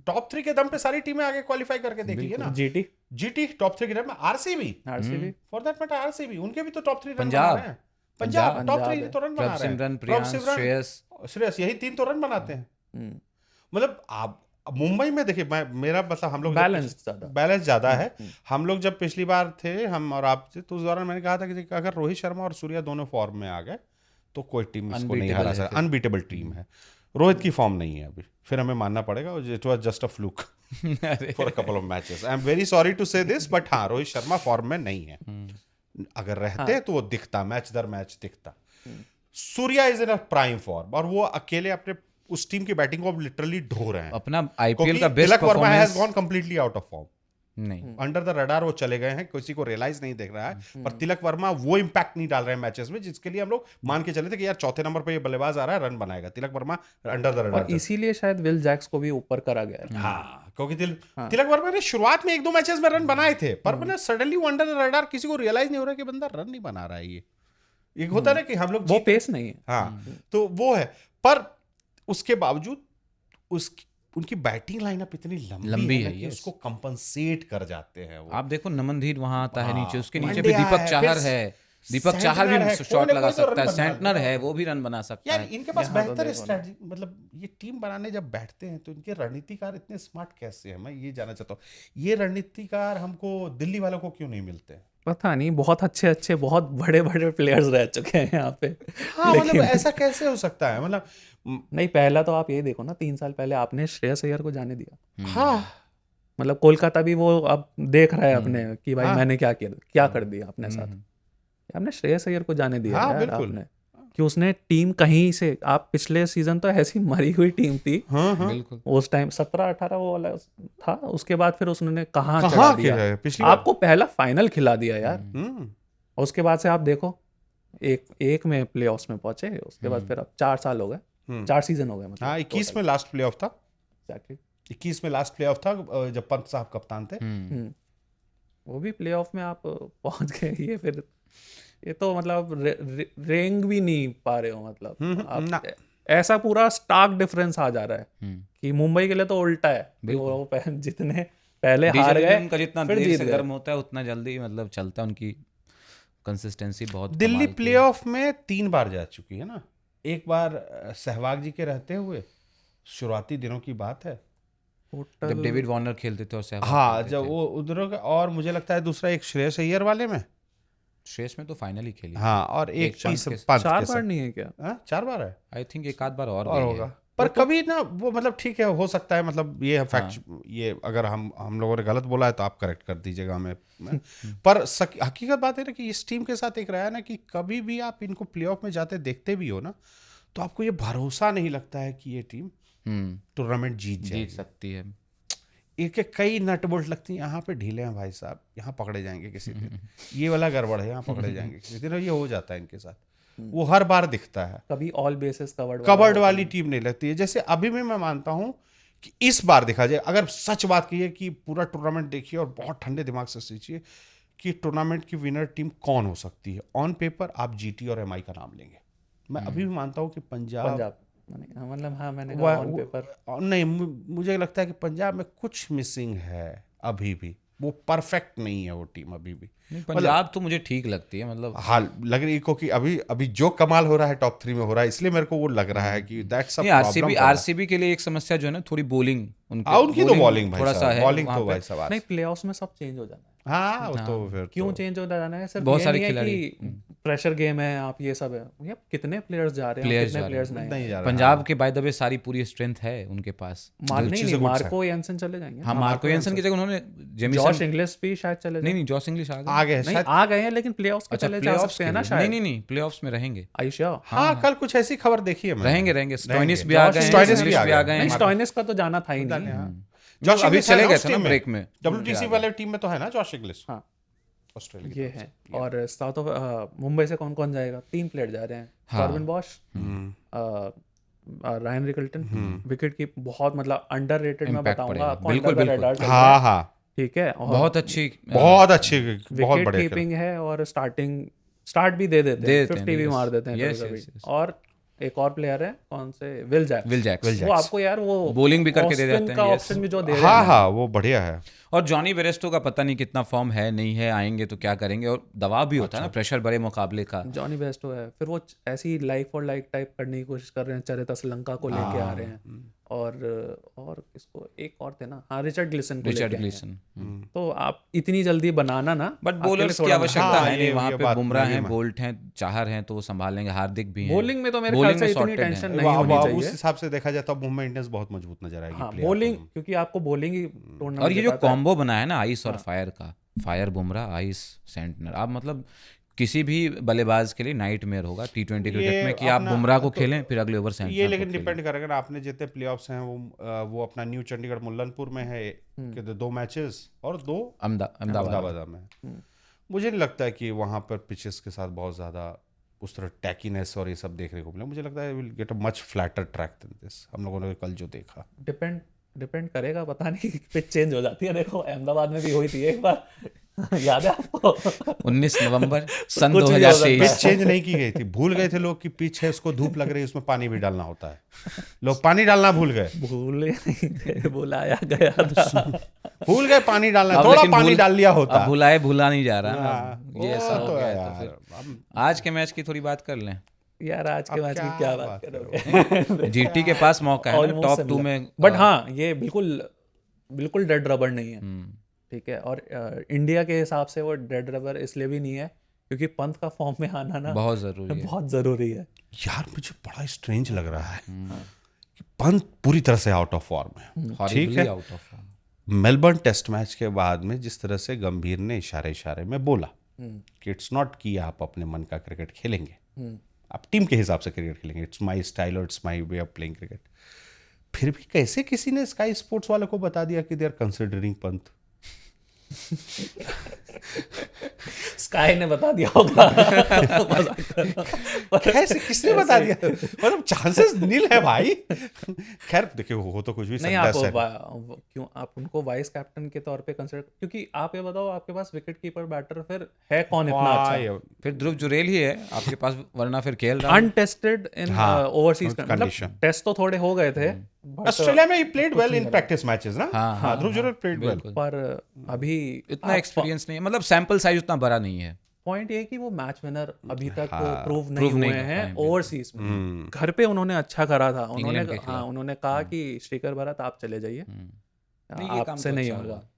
टॉप 3 के दम पे सारी टीमें आगे क्वालिफाई करके देख लीजिए ना। जीटी टॉप 3 के दम में, RCB for that matter, RCB उनके भी तो टॉप 3 रन बना रहे हैं, पंजाब टॉप 3 तो रन बना रहे हैं, श्रेयस, यही 3 तो रन बनाते हैं। मतलब आप मुंबई में देखिए, मेरा मतलब हम लोग बैलेंस ज़्यादा है। हम लोग जब पिछली बार थे हम और आप थे, तो उस दौरान मैंने कहा था कि अगर रोहित शर्मा और सूर्या दोनों फॉर्म में आ गए तो कोई टीम इसको नहीं हरा सकती। अनबीटेबल टीम है। रोहित की फॉर्म नहीं है अभी, फिर हमें मानना पड़ेगा it was just a fluke for a couple of matches. I am very sorry to say this, but हाँ, रोहित शर्मा फॉर्म में नहीं है। अगर रहते तो वो दिखता, मैच दर मैच दिखता। Surya is in a prime form, और वो अकेले अपने उस टीम की बैटिंग को लिटरली ढो रहे हैं। अपना आईपीएल का best Tilak Varma has performance gone completely out of form. नहीं, अंडर द रडार वो चले गए हैं, किसी को रियलाइज नहीं देख रहा है। पर तिलक वर्मा वो इंपैक्ट नहीं डाल रहे हैं मैचेस में जिसके लिए हम लोग मान के चले थे कि यार चौथे नंबर पे ये बल्लेबाज आ रहा है, रन बनाएगा। Tilak Varma under the radar, और इसीलिए शायद विल जैक्स को भी ऊपर करा गया है। हाँ, क्योंकि तिलक वर्मा ने शुरुआत में 1-2 मैचेस में रन बनाए थे, पर मैंने सडनली वो अंडर द रडार, किसी को रियलाइज नहीं हो रहा कि बंदा रन नहीं बना रहा है। ये एक होता है कि हम लोग वो पेस नहीं है। हाँ, तो वो है। पर उसके बावजूद उनकी बैटिंग लाइनअप इतनी लंबी है कि उसको कंपनसेट कर जाते हैं वो। आप देखो नमनधीर वहां आता है नीचे, उसके नीचे भी मंड्या दीपक है, चाहर है। दीपक चाहर भी शॉट लगा सकता है, रन बना सेंटनर है वो भी रन बना सकता यार है। इनके पास बेहतर स्ट्रेटजी, मतलब ये टीम बनाने जब बैठते हैं तो इनके रणनीतिकार इतने स्मार्ट कैसे हैं, मैं ये जानना चाहता हूँ। ये रणनीतिकार हमको दिल्ली वालों को क्यों नहीं मिलते हैं? पता नहीं, बहुत अच्छे बहुत बड़े प्लेयर्स रह चुके हैं यहाँ पे। हाँ, मतलब ऐसा कैसे हो सकता है? मतलब नहीं, पहला तो आप ये देखो ना, 3 साल पहले आपने श्रेयस अय्यर को जाने दिया। हाँ, मतलब कोलकाता भी वो अब देख रहा है अपने कि भाई मैंने क्या कर दिया अपने साथ। आपने श्रेयस अय्यर को जाने दिया हाँ, यार बिल्कुल। आपने, कि उसने टीम कहीं से, आप पिछले सीजन तो ऐसी मरी हुई टीम थी। हाँ, हाँ, बिल्कुल उस टाइम 17-18 वो वाला था, उसके बाद फिर उसने कहाँ चढ़ा कहाँ दिया। है पिछली बार? आपको पहला फाइनल खिला दिया यार, हम्म, और उसके बाद से आप देखो एक में प्लेऑफ्स में पहुंचे, उसके बाद फिर अब 4 साल हो गए, 4 सीजन हो गए मतलब। हाँ, 21 में लास्ट प्लेऑफ था। Exactly. 21 में लास्ट प्लेऑफ था जब पंत साहब कप्तान थे। वो भी प्लेऑफ में आप पहुंच गए। ये तो मतलब रेंग भी नहीं पा रहे हो, मतलब आप ऐसा पूरा स्टार्क डिफरेंस आ जा रहा है कि मुंबई के लिए तो उल्टा है। वो जितने पहले हार गए, उनका जितना फिर देर जीत से गए। गर्म होता है उतना जल्दी मतलब चलता है। उनकी कंसिस्टेंसी बहुत दिल्ली कमाल की है। प्लेऑफ में 3 बार जा चुकी है ना। एक बार सहवाग जी के रहते हुए, शुरुआती दिनों की बात है, जब डेविड वार्नर खेलते थे और सहवाग हाँ, खेलते जब थे। वो उधरों का, और मुझे लगता है दूसरा एक श्रेयस अय्यर वाले में, श्रेयस में तो फाइनल ही खेली। हाँ, और एक पंत के- पंत 4 के बार साथ। नहीं है क्या? हाँ, 4 बार है आई थिंक एक आध बार और और गई होगा। है। पर कभी ना वो, मतलब ठीक है, हो सकता है, मतलब ये फैक्ट, ये अगर हम लोगों ने गलत बोला है तो आप करेक्ट कर दीजिएगा हमें। पर हकीकत बात है ना कि इस टीम के साथ एक रहा है ना कि कभी भी आप इनको प्लेऑफ में जाते देखते भी हो ना, तो आपको ये भरोसा नहीं लगता है कि ये टीम टूर्नामेंट जीत सकती है। एक कई नट बोल्ट लगती हैं, यहाँ पे ढीले हैं भाई साहब, यहाँ पकड़े जाएंगे किसी दिन, ये वाला गड़बड़ है, यहाँ पकड़े जाएंगे किसी दिन, और ये हो जाता है इनके साथ। वो हर बार दिखता है। कभी ऑल बेसिस कवर्ड वाली टीम नहीं लगती है। जैसे अभी भी मैं मानता हूँ कि इस बार देखा जाए, अगर सच बात की है कि पूरा टूर्नामेंट देखिए और बहुत ठंडे दिमाग से सोचिए कि टूर्नामेंट की विनर टीम कौन हो सकती है। ऑन पेपर आप जीटी और एमआई का नाम लेंगे। मैं अभी भी मानता हूँ कि पंजाब, मतलब हाँ, मैंने कहा ऑन पेपर नहीं, मुझे लगता है कि पंजाब में कुछ मिसिंग है अभी भी। वो परफेक्ट नहीं है वो टीम अभी भी। पंजाब तो मुझे ठीक लगती है, मतलब हाल लग रही को कि अभी जो कमाल हो रहा है टॉप 3 में हो रहा है, इसलिए मेरे को वो लग रहा है कि दैट्स अ प्रॉब्लम। आरसीबी के लिए एक समस्या जो है ना, थोड़ी बॉलिंग उनकी तो बॉलिंग भाई थोड़ा सा है, बॉलिंग तो भाई साहब नहीं, प्लेऑफ्स में सब चेंज हो जाना है। हाँ, वो तो फिर क्यों चेंज हो जाना है? सिर्फ बहुत ये सारे नहीं है खिलाड़ी कि प्रेशर गेम है, आप ये सब है, यार कितने प्लेयर्स जा रहे हैं, कितने प्लेयर्स नहीं जा रहे। पंजाब के बाय द वे सारी पूरी स्ट्रेंथ है उनके पास। मार्को एंसन चले जाएंगे। हाँ, मार्को एंसन की जगह उन्होंने जॉश इंग्लिश भी शायद चले नहीं, जॉश इंग्लिश आ गए हैं, लेकिन प्लेऑफ्स के चले जा सकते हैं ना शायद। नहीं, प्लेऑफ्स में रहेंगे। आयुष्या, हाँ, कल कुछ ऐसी खबर देखी है मैंने। रहेंगे। स्टोइनिस भी आ गए, नहीं, स्टोइनिस का तो जाना था ही नहीं। जॉश अभी इंग्लिश चले है गए उस थे ना टीम में, ब्रेक में। डब्ल्यूटीसी वाले टीम में तो है ना जॉश इंग्लिश। हाँ, ऑस्ट्रेलिया ये है। और साउथ ऑफ मुंबई से कौन कौन जाएगा? 3 प्लेयर जा रहे हैं। Corbin Bosch, Ryan Rickelton, wicket की बहुत मतलब अंडररेटेड मैं बताऊंगा। बिल्कुल। हाँ, ठीक है, बहुत अच्छी बहुत विकेट कीपिंग है, और स्टार्ट भी दे देते हैं, 50 भी मार देते हैं कभी-कभी। और एक और प्लेयर है, कौन से, विल जैक्स। वो आपको यार वो बॉलिंग भी करके दे देते हैं, का ऑप्शन भी जो दे रहे हैं। हाँ, वो बढ़िया है। और जॉनी बेरेस्टो का पता नहीं कितना फॉर्म है, नहीं है, आएंगे तो क्या करेंगे, और दबाव भी होता है ना, प्रेशर बड़े मुकाबले का। जॉनी बेस्टो है, फिर वो ऐसी लाइक फॉर लाइक टाइप करने की कोशिश कर रहे हैं, चरिता श्रीलंका को लेके आ रहे हैं, और किसको, एक और थे ना, हाँ, रिचर्ड ग्लिसन को रिचर्ड लेके आए ग्लिसन। हैं। तो आप इतनी जल्दी बनाना ना, बट आपके लिए बॉलर्स की थोड़ा आवश्यकता हाँ, है नहीं, ये वहाँ पे बात बुमराह मेरी हैं, मान- बोल्ट हैं, चाहर हैं, तो वो संभाल लेंगे, हार्दिक भी हैं। बॉलिंग में तो मेरे ख्याल बॉलिंग से में इतनी sorted हैं। टेंशन नहीं होनी उस चाहिए। हिसाब से देखा जाए तो मुंबई इंडियंस बहुत मजबूत नजर आएगी हाँ, playoff बॉलिंग, में। क्योंकि आपको बॉलिंग ही टूर्नामेंट और ये जो जिताता है। कॉम्बो बनाया ना आइस और फायर का, फायर बुमराह, आइस सेंटनर, आप मतलब किसी भी बल्लेबाज के लिए नाइटमेयर होगा T20 क्रिकेट में कि आप अपना- बुमराह को तो खेलें फिर अगले ओवर सेंटनर ये को लेकिन खेलें। डिपेंड करेगा ना, आपने जितने प्लेऑफ्स हैं वो अपना न्यू चंडीगढ़ मुल्लनपुर में है कि 2 मैचेस और 2 अहमदाबाद। अहमदाबाद में। मुझे नहीं लगता है कि वहाँ पर पिचेस के साथ बहुत ज़्यादा उस तरह टैकीनेस और ये सब देखने को मिला। मुझे लगता है will get a much flatter track than this, हम लोगों ने कल जो देखा। डिपेंड करेगा, पता नहीं, पिच चेंज हो जाती है। देखो अहमदाबाद में भी हुई थी एक बार, याद है आपको? 19 नवंबर सन कुछ भी हो सकता है। 2023। पिच चेंज नहीं की गई थी, भूल गए थे लोग कि पिच है, उसको धूप लग रही है, उसमें पानी भी डालना होता है। लोग पानी डालना भूल गए, भूले नहीं थे, बुलाया गया था। भूल गए पानी डालना, अब थोड़ा लेकिन पानी डाल लिया होता। अब भुला नहीं जा रहा ना, हाँ, ये ऐसा वो हो तो गया है है, तो यार। फिर अब आज के मैच की थोड़ी बात कर लें। यार आज के अब मैच की क्या क्या बात बात करोगे? जीटी के पास मौका है ना टॉप 2 में। बट हाँ, ये बिल्कुल डेड रबर नहीं है, ठीक है। और इंडिया के हिसाब से वो डेड रबर इसलिए भी नहीं है क्योंकि पंत का फॉर्म में आना ना बहुत जरूरी है। बहुत जरूरी है। यार मुझे बड़ा स्ट्रेंज लग रहा है कि पंत पूरी तरह से आउट ऑफ फॉर्म है। ठीक Horribly है, out of form। Melbourne test match के बाद में जिस तरह से गंभीर ने इशारे में बोला कि इट्स नॉट कि आप अपने मन का क्रिकेट खेलेंगे, आप टीम के हिसाब से क्रिकेट खेलेंगे, इट्स माई स्टाइल और it's my way of playing cricket. फिर भी कैसे किसी ने स्काई स्पोर्ट्स वालों को बता दिया कि they are considering Pant? Sky ने बता दिया होगा। कैसे, किसने बता दिया? मतलब चांसेस नील है भाई। खैर देखिए, हो तो कुछ भी नहीं, सकता है। क्यों आप उनको वाइस कैप्टन के तौर पे कंसिडर, क्योंकि आप ये बताओ, आपके पास विकेट कीपर बैटर फिर है कौन इतना अच्छा? फिर ध्रुव जुरेल ही है आपके पास, वरना फिर केएल राहुल। अनटेस्टेड इन हाँ, ओवरसीज condition। मतलब टेस्ट तो थोड़े हो गए थे, ऑस्ट्रेलिया में he played well in practice matches ना। हाँ, ध्रुव जुरेल प्लेड वेल। पर अभी इतना एक्सपीरियंस नहीं है, मतलब सैंपल साइज उतना बड़ा नहीं है। पॉइंट ये है कि वो मैच विनर अभी तक वो प्रूव prove नहीं नहीं हुए कर हैं पाए, बिल्कुल। ओवरसीज में। घर पे उन्होंने अच्छा करा था, इंग्लैंड के खिलाफ। उन्होंने कहा कि श्रीकर भरत आप चले जाइए, नहीं, ये काम आपसे तो नहीं अच्छा होगा। हुआ।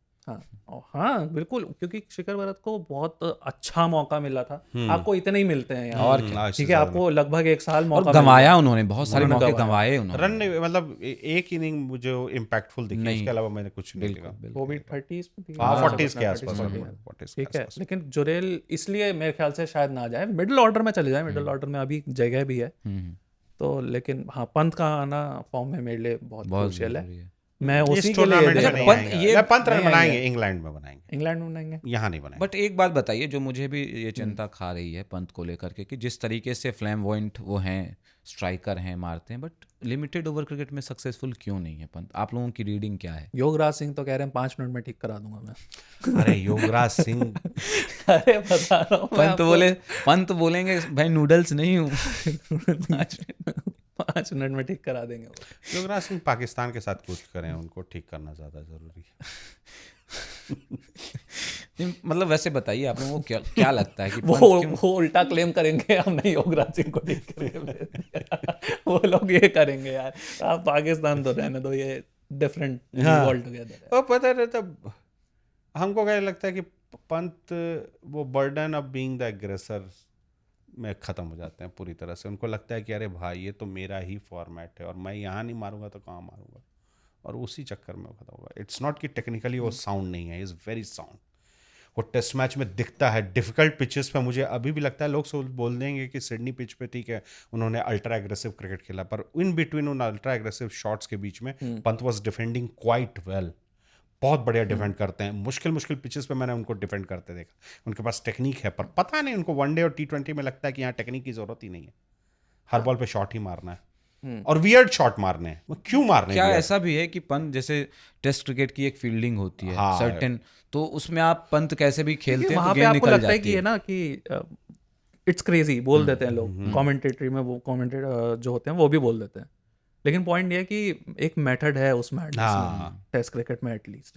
हाँ बिल्कुल, क्योंकि शिखर भरत को बहुत अच्छा मौका मिला था। आपको इतने ही मिलते हैं यार, और ठीक है, आपको लगभग 1 साल और मौका गंवाया उन्होंने, बहुत सारे उन्होंने मौके गंवाया। गंवाए उन्होंने। रन नहीं, मतलब एक इनिंग मुझे इम्पैक्टफुल दिखी, नहीं। उसके अलावा मैंने कुछ नहीं बिल्कुल देखा। बिल्कुल। वो भी 30s में थी। हाँ, हाँ, 40s के 40s आसपास, में थी। 40s के ठीक है, आसपास। लेकिन जुरेल इसलिए मेरे ख्याल से शायद ना जाए, मिडिल ऑर्डर में चले जाए, मिडिल ऑर्डर में अभी जगह भी है। तो लेकिन हाँ, पंत का आना फॉर्म में मेरे लिए बहुत क्रूशियल जरूरी है। है। मैं इस उसी के लिए टूर्नामेंट में देखूंगा। नहीं पंत- आएंगे। ये या पंत रन नहीं बनाएंगे, आएंगे। इंग्लैंड में बनाएंगे, इंग्लैंड में बनाएंगे। यहाँ नहीं बनाएंगे। बट एक बात बताइए जो मुझे भी ये चिंता खा रही है पंत को लेकर के, कि जिस तरीके से फ्लैमवॉइंट वो हैं, स्ट्राइकर हैं, मारते हैं, बट लिमिटेड ओवर क्रिकेट में सक्सेसफुल क्यों नहीं है पंत? आप लोगों की रीडिंग क्या है? योगराज सिंह तो कह रहे हैं 5 मिनट में ठीक करा दूंगा मैं। अरे योगराज सिंह अरे बता रहा हूँ मैं पंत बोलेंगे भाई नूडल्स नहीं हूँ। 5 मिनट में ठीक करा देंगे वो। युवराज सिंह पाकिस्तान के साथ कुछ करें, उनको ठीक करना ज़्यादा ज़रूरी है। मतलब वैसे बताइए आप लोगों को क्या लगता है कि वो पंत क्यों? वो उल्टा क्लेम करेंगे, हमने योगराज सिंह को ठीक करेंगे। वो लोग ये करेंगे यार, आप पाकिस्तान तो रहने दो, ये डिफरेंट ऑल टुगेदर। और पता रहता, हमको क्या लगता है कि पंत वो burden of being the aggressor में ख़त्म हो जाते हैं पूरी तरह से। उनको लगता है कि अरे भाई ये तो मेरा ही फॉर्मेट है और मैं यहाँ नहीं मारूंगा तो कहाँ मारूंगा, और उसी चक्कर में वो खत्म होगा। इट्स नॉट कि टेक्निकली वो साउंड नहीं है, इज़ वेरी साउंड। वो टेस्ट मैच में दिखता है डिफिकल्ट पिचेस पे। मुझे अभी भी लगता है लोग बोल देंगे कि सिडनी पिच पे ठीक है उन्होंने अल्ट्रा एग्रेसिव क्रिकेट खेला, पर इन बिटवीन उन अल्ट्रा एग्रेसिव शॉट्स के बीच में Pant was defending quite well. बहुत बढ़िया डिफेंड करते हैं, मुश्किल पिचेस पे मैंने उनको डिफेंड करते देखा। उनके पास टेक्निक है, पर पता नहीं उनको वनडे और T20 में लगता है कि यहाँ टेक्निक की जरूरत ही नहीं है, हर बॉल पे शॉट ही मारना है और वियर्ड शॉट मारने हैं। वो क्यों मारने? क्या ऐसा भी है कि पंत जैसे टेस्ट क्रिकेट की एक फील्डिंग होती है हाँ, सर्टेन, तो उसमें आप पंत कैसे भी खेलते हैं वहाँ तो पे गेंद आपको निकल लगता है जाती कि है है ना कि इट्स क्रेजी बोल देते हैं लोग, कमेंटेटरी में वो कमेंटेटर जो होते हैं वो भी बोल देते हैं लेकिन पॉइंट ये है कि एक मेथड है उस मैडनेस में, हाँ। टेस्ट क्रिकेट में एटलीस्ट,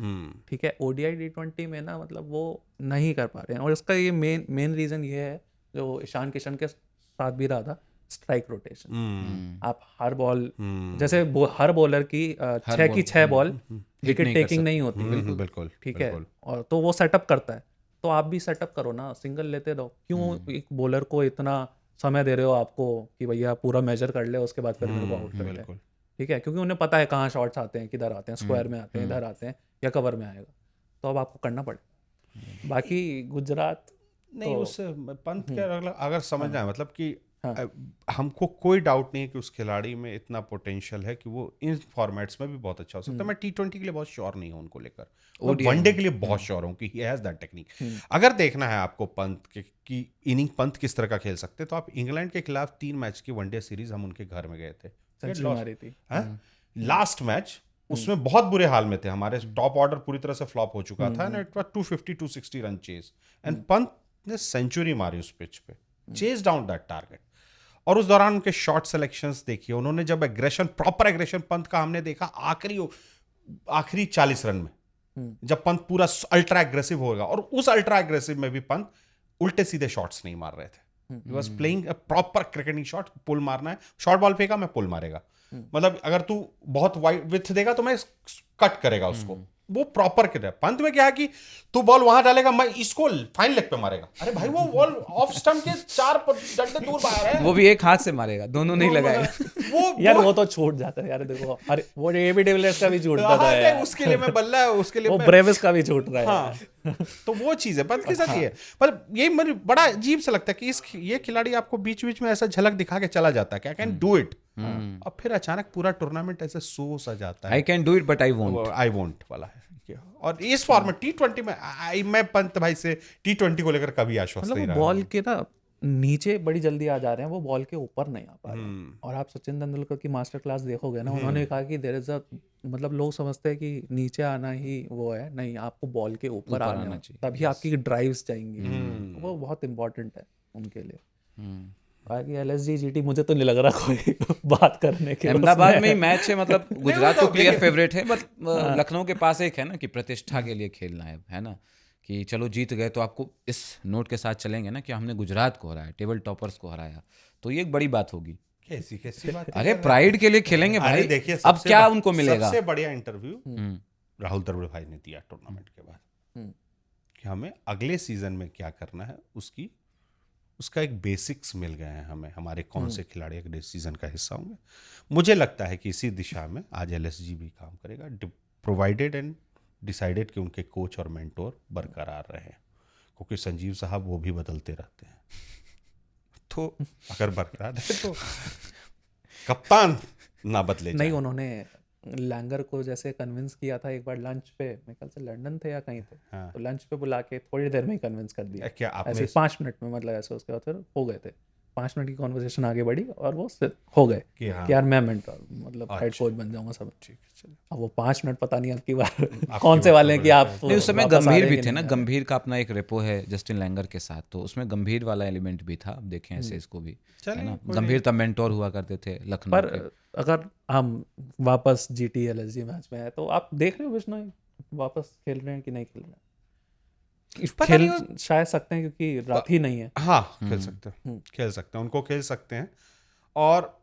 ठीक है। ओडीआई T20 में ना मतलब वो नहीं कर पा रहे हैं, और इसका ये मेन रीज़न ये है जो ईशान किशन के साथ भी रहा था, स्ट्राइक रोटेशन। आप हर बॉल, जैसे हर बॉलर की 6 की 6 बॉल विकेट नहीं कर टेकिंग नहीं होती है, बिल्कुल ठीक है। और तो वो सेटअप करता है, तो आप भी सेटअप करो ना, सिंगल लेते रहो, क्यों एक बॉलर को इतना समय दे रहे हो आपको कि भैया पूरा मेजर कर ले उसके बाद फिर मेरे को आउट कर ले, ठीक है। क्योंकि उन्हें पता है कहाँ शॉट्स आते हैं, किधर आते हैं, स्क्वायर में आते हैं, इधर आते हैं, या कवर में आएगा, तो अब आपको करना पड़े। बाकी गुजरात नहीं, उस पंत के अगर समझना है मतलब कि हमको कोई डाउट नहीं है कि उस खिलाड़ी में इतना पोटेंशियल है कि वो इन फॉर्मेट्स में भी बहुत अच्छा हो सकता है। मैं T20 के लिए बहुत श्योर नहीं हूँ उनको लेकर, मैं वनडे के लिए बहुत श्योर हूँ कि ही हैज दैट टेक्निक। अगर देखना है आपको पंत की इनिंग, पंत किस तरह का खेल सकते, तो आप इंग्लैंड के खिलाफ 3 मैच की वनडे सीरीज हम उनके घर में गए थे, लास्ट मैच उसमें बहुत बुरे हाल में थे, हमारे टॉप ऑर्डर पूरी तरह से फ्लॉप हो चुका था, and it was 250-260 run chase, and Pant ने सेंचुरी मारी उस पिच पे, चेज डाउन दैट टारगेट। और उस दौरान उनके शॉट सिलेक्शंस देखिए, उन्होंने जब एग्रेशन, प्रॉपर एग्रेशन पंत का हमने देखा आखिरी 40 रन में, जब पंत पूरा अल्ट्रा एग्रेसिव होगा, और उस अल्ट्रा एग्रेसिव में भी पंत उल्टे सीधे शॉट्स नहीं मार रहे थे। He was playing a proper cricketing shot, पुल मारना है, शॉर्ट बॉल फेंका मैं पुल मारेगा, मतलब अगर तू बहुत वाइड विथ देगा तो मैं कट करेगा उसको, वो प्रॉपर किया। पंत में क्या है कि तू बॉल वहां डालेगा, मैं इसको फाइन लेग पे मारेगा, अरे भाई वो बॉल ऑफ स्टंप के 4 डंडे दूर बाहर है, वो भी एक हाथ से मारेगा, दोनों नहीं लगाएगा। वो यार वो तो छूट जाता है यार, देखो अरे वो एबी डिविलियर्स का भी छूटता था यार, उसके लिए मैं बल्ला, उसके लिए वो ब्रेविस का भी छूट रहा है। हाँ, तो वो चीज है पंत के साथ ये है। पर ये मुझे बड़ा अजीब सा लगता है कि ये खिलाड़ी आपको बीच बीच में ऐसा झलक दिखा के चला जाता है कि आई कैन डू इट, और फिर अचानक पूरा टूर्नामेंट ऐसे सो सा जाता है, I can do it but I won't वाला है। और इस फॉर्मेट T20 में मैं पंत भाई से T20 को लेकर कभी आश्वस्त नहीं रहा। बॉल के ना नीचे बड़ी जल्दी आ जा रहे हैं, वो बॉल के ऊपर नहीं आ पा रहे हैं। और आप सचिन तेंदुलकर की मास्टर क्लास देखोगे ना, उन्होंने कहा कि देयर इज अ, मतलब लोग समझते हैं कि नीचे आना ही वो है, नहीं, आपको बॉल के ऊपर आना चाहिए, तभी आपकी ड्राइव्स जाएंगी, वो बहुत इंपॉर्टेंट है उनके लिए। बाकी LSG GT मुझे तो नहीं लग रहा कोई बात करने के। अहमदाबाद में ही मैच है, मतलब गुजरात तो क्लियर फेवरेट है, बट लखनऊ के पास एक है ना कि प्रतिष्ठा के लिए खेलना है ना, कि चलो जीत गए तो आपको इस नोट के साथ चलेंगे ना कि हमने गुजरात को हराया, टेबल टॉपर्स को हराया, तो ये एक बड़ी बात होगी। कैसी बात, अरे प्राइड के लिए खेलेंगे भाई, देखिए अब क्या उनको मिलेगा। सबसे बढ़िया इंटरव्यू राहुल द्रविड़ भाई ने दिया टूर्नामेंट के बाद, कि हमें अगले सीजन में क्या करना है, उसका एक बेसिक्स मिल गए हैं हमें, हमारे कौन से खिलाड़ी अगले सीजन का हिस्सा होंगे। मुझे लगता है कि इसी दिशा में आज LSG भी काम करेगा, प्रोवाइडेड एंड डिसाइडेड कि उनके कोच और मेंटोर बरकरार रहे, क्योंकि संजीव साहब वो भी बदलते रहते हैं, तो अगर बरकरार है तो कप्तान ना बदले। नहीं, उन्होंने लैंगर को जैसे कन्विंस किया था एक बार लंच पे, मेरे ख्याल से लंदन थे या कहीं थे, तो लंच पे बुला के थोड़ी देर में ही कन्विंस कर दिया, क्या ऐसे 5 मिनट में, मतलब ऐसे उसके बाद फिर हो गए थे, 5 मिनट की कॉन्वर्सेशन आगे बढ़ी और वो हो गए कि यार मैं मेंटर, मतलब हेड कोच बन जाऊंगा सब। ठीक है, अब वो 5 मिनट पता नहीं आपकी बार कौन से वाले हैं कि आप नहीं, उस समय गंभीर भी थे ना, गंभीर का अपना एक रेपो है जस्टिन लैंगर के साथ, तो उसमें गंभीर वाला एलिमेंट भी था। अब देखें ऐसे इसको भी है ना, गंभीर तब मेंटोर हुआ करते थे लखनऊ पर के। अगर हम वापस GT LSG मैच में है तो आप देख रहे हो बिश्नोई वापस खेल रहे हैं कि नहीं खेल रहे हैं? खेल शायद सकते हैं क्योंकि राठी नहीं है। हाँ, खेल सकते हैं, उनको खेल सकते हैं। और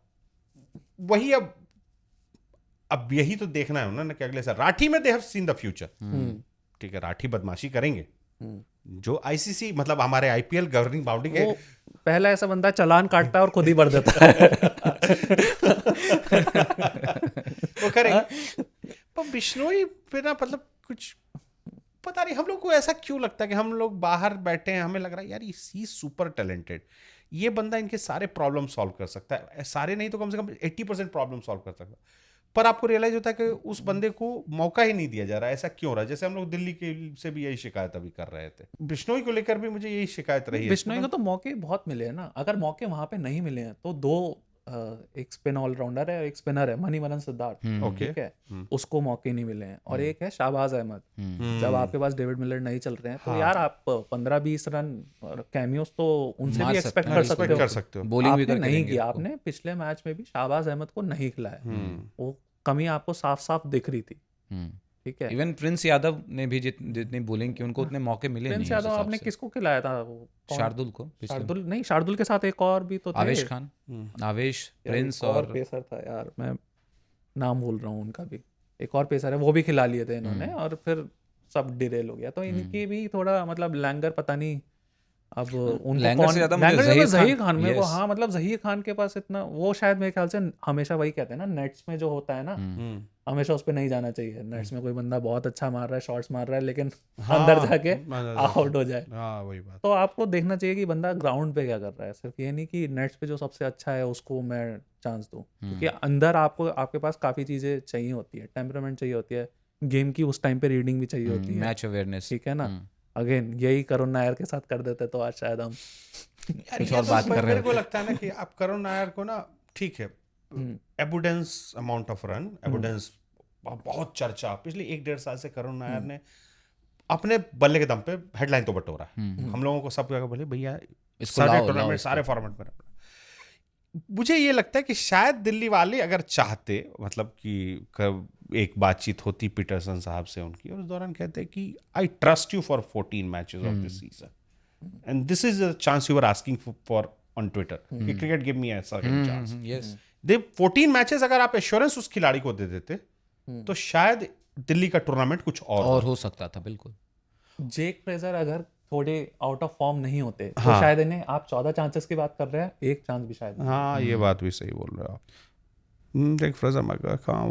वही अब यही तो देखना है उन्होंने कि अगले साल राठी में they have seen the future. ठीक है, राठी बदमाशी करेंगे, जो ICC मतलब हमारे IPL गवर्निंग बॉडी के पहला ऐसा बंदा चालान काटता है और खुद ही बढ़ जाता है वो करेंगे। पर बिश्नोई पे ना, मतलब कुछ पता नहीं हम लोग को ऐसा क्यों लगता है कि हम लोग बाहर बैठे हैं, हमें लग रहा है यार ही सुपर टैलेंटेड, ये बंदा इनके सारे प्रॉब्लम सॉल्व कर सकता है, सारे नहीं तो कम से कम 80% प्रॉब्लम सॉल्व कर सकता है। पर आपको रियलाइज होता है कि उस बंदे को मौका ही नहीं दिया जा रहा है। ऐसा क्यों रहा है? जैसे हम लोग दिल्ली के से भी यही शिकायत अभी कर रहे थे, बिश्नोई को लेकर भी मुझे यही शिकायत रही है। बिश्नोई को तो मौके बहुत मिले हैं ना, अगर मौके वहां पे नहीं मिले हैं तो 2 एक स्पिन ऑलराउंडर है, एक स्पिनर है, मणिवलन सिद्धार्थ, ओके ठीक है, उसको मौके नहीं मिले हैं, और एक है शाहबाज अहमद। जब आपके पास डेविड मिलर नहीं चल रहे हैं तो यार आप 15-20 रन और कैमियोस तो उनसे भी एक्सपेक्ट कर सकते कर हो। सकते हो। बॉलिंग भी आपने करके नहीं देंगे किया, आपको। आपने पिछले मैच में भी शाहबाज अहमद को नहीं खिलाया, वो कमी आपको साफ साफ दिख रही थी, ठीक है। इवन प्रिंस यादव ने भी जितनी बॉलिंग की उनको उतने मौके मिले नहीं प्रिंस उस यादव हिसाब आपने से। किसको खिलाया था? वो कौन? शार्दुल को पिछले- शार्दुल नहीं, शार्दुल के साथ एक और भी तो थे। आवेश खान, आवेश, यार, प्रिंस एक और पेसर था यार, मैं नाम भूल रहा हूँ उनका भी, एक और पेसर है, वो भी खिला लिए थे इन्होंने, और फिर सब डिरेल हो गया। तो इनकी भी थोड़ा मतलब लैंगर पता नहीं अब उनको लैंगर कौन, से ज्यादा मुझे लैंगर से जहीर जहीर खान, खान मेरे को, yes. हाँ मतलब जहीर खान के पास इतना, वो शायद मेरे ख्याल से हमेशा वही कहते हैं ना, नेट्स में जो होता है ना, हमेशा उस पर नहीं जाना चाहिए। नेट्स में कोई बंदा बहुत अच्छा मार रहा है, शॉट्स मार रहा है, लेकिन अंदर जाके आउट हो जाए, हाँ वही बात। तो आपको देखना चाहिए कि बंदा ग्राउंड पे क्या कर रहा है। सिर्फ ये नहीं कि नेट्स पे जो सबसे अच्छा है उसको मैं चांस दूं, क्योंकि अंदर आपको, आपके पास काफ़ी चीज़ें चाहिए होती है, टेम्परामेंट चाहिए होती है, गेम की उस टाइम पे रीडिंग भी चाहिए होती है, मैच अवेयरनेस, ठीक है ना। अगेन यही करुण नायर के साथ कर देते तो आज शायद हम कुछ और बात कर रहे मेरे को लगता है ना कि आप करुण नायर को ना, ठीक है, एबुडेंस अमाउंट ऑफ रन, एबुडेंस बहुत चर्चा पिछले 1-1.5 साल से करुण नायर ने अपने बल्ले के दम पे हेडलाइन तो बटोरा है। हम लोगों को सब जगह बोले भैया सारे टूर्नामेंट सारे फॉर्मेट में। मुझे ये लगता है कि शायद दिल्ली वाले अगर चाहते, मतलब कि एक बातचीत होती पीटरसन साहब से उनकी, और उस दौरान कहते हैं कि I trust you for 14 matches of this season and this is the chance you are asking for on Twitter कि क्रिकेट गिव मी ऐसा चांस। यस, दे 14 मैचेस अगर आप एश्योरेंस उस खिलाड़ी को दे देते तो शायद दिल्ली का टूर्नामेंट कुछ और हो सकता था। बिल्कुल, जेक फ्रेजर अगर थोड़े आउट ऑफ फॉर्म नहीं होते तो शायद इन्हें, आप 14 चांसेस की बात कर रहे हैं, एक चांस भी शायद हाँ ये बात भी सही बोल रहे हो आप। जेक फ्रेजर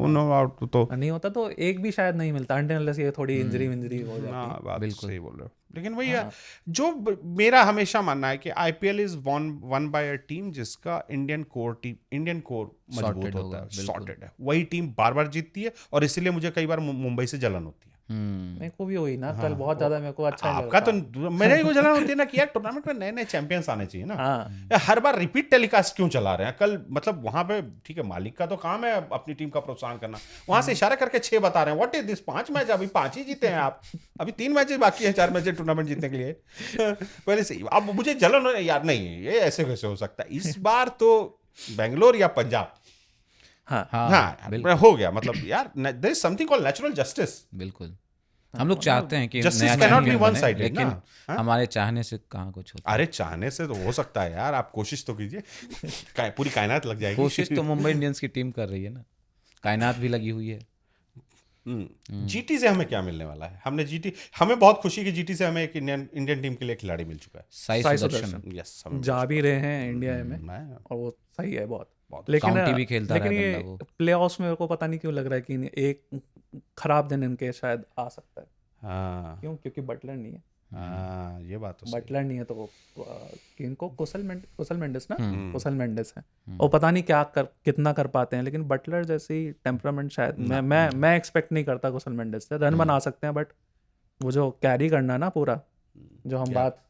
नो आउट तो नहीं होता, तो एक भी शायद नहीं मिलता अनलेस ये थोड़ी इंजरी हो जाती। हाँ बात सही बोल रहे हो। लेकिन वही है जो मेरा हमेशा मानना है कि IPL is one by a team जिसका इंडियन कोर मजबूत होता है, सॉर्टेड है, वही टीम बार बार जीतती है, और इसीलिए मुझे कई बार मुंबई से जलन होती है। मेरे को भी हुई ना कल, बहुत ज्यादा मेरे को अच्छा नहीं आपका तो मेरे को जलन होती है ना कि यार टूर्नामेंट में नए नए चैंपियंस आने चाहिए ना। यार हर बार रिपीट टेलीकास्ट क्यों चला रहे हैं? कल मतलब वहां पे ठीक है, मालिक का तो काम है अपनी टीम का प्रोत्साहन करना, वहां से इशारा करके 6 बता रहे हैं, व्हाट इज दिस 5 मैच, अभी 5 ही जीते हैं आप, अभी 3 मैचेस बाकी है 4 मैचेस टूर्नामेंट जीतने के लिए। पहले से अब मुझे जलन हो यार, नहीं ये ऐसे कैसे हो सकता है। इस बार तो बेंगलोर या पंजाब, हाँ हो गया, मतलब यार there is something called natural justice. बिल्कुल, हम लोग चाहते हैं कि Justice नया cannot be champion one बने, sided, लेकिन ना? हमारे चाहने से कहाँ कुछ होता है। अरे चाहने से तो हो सकता है यार, आप कोशिश तो कीजिए, पूरी कायनात लग जाएगी। कोशिश तो मुंबई इंडियंस की टीम कर रही है ना, कायनात भी लगी हुई है। जीटी से हमें क्या मिलने वाला है? हमें बहुत खुशी की जीटी से हमें एक इंडियन टीम के लिए खिलाड़ी मिल चुका है, साई सुदर्शन। यस, जा भी रहे हैं इंडिया में, और वो सही है बहुत। लेकिन काउंटी भी खेलता लेकिन रहा ये बंदा वो। प्लेऑफ्स में मेरे को पता नहीं क्यों लग रहा है कि एक खराब दिन इनके शायद आ सकता है। क्यों? क्योंकि बटलर नहीं है। ये बात तो सही। बटलर नहीं है तो इनको कुशल मेंडिस ना, कुशल मेंडिस है, और पता नहीं कितना कर पाते हैं, लेकिन बटलर जैसी टेम्परामेंट शायद मैं एक्सपेक्ट नहीं करता कुशल मेंडिस से। रन बना सकते हैं, बट वो जो कैरी करना ना पूरा, जो हम बात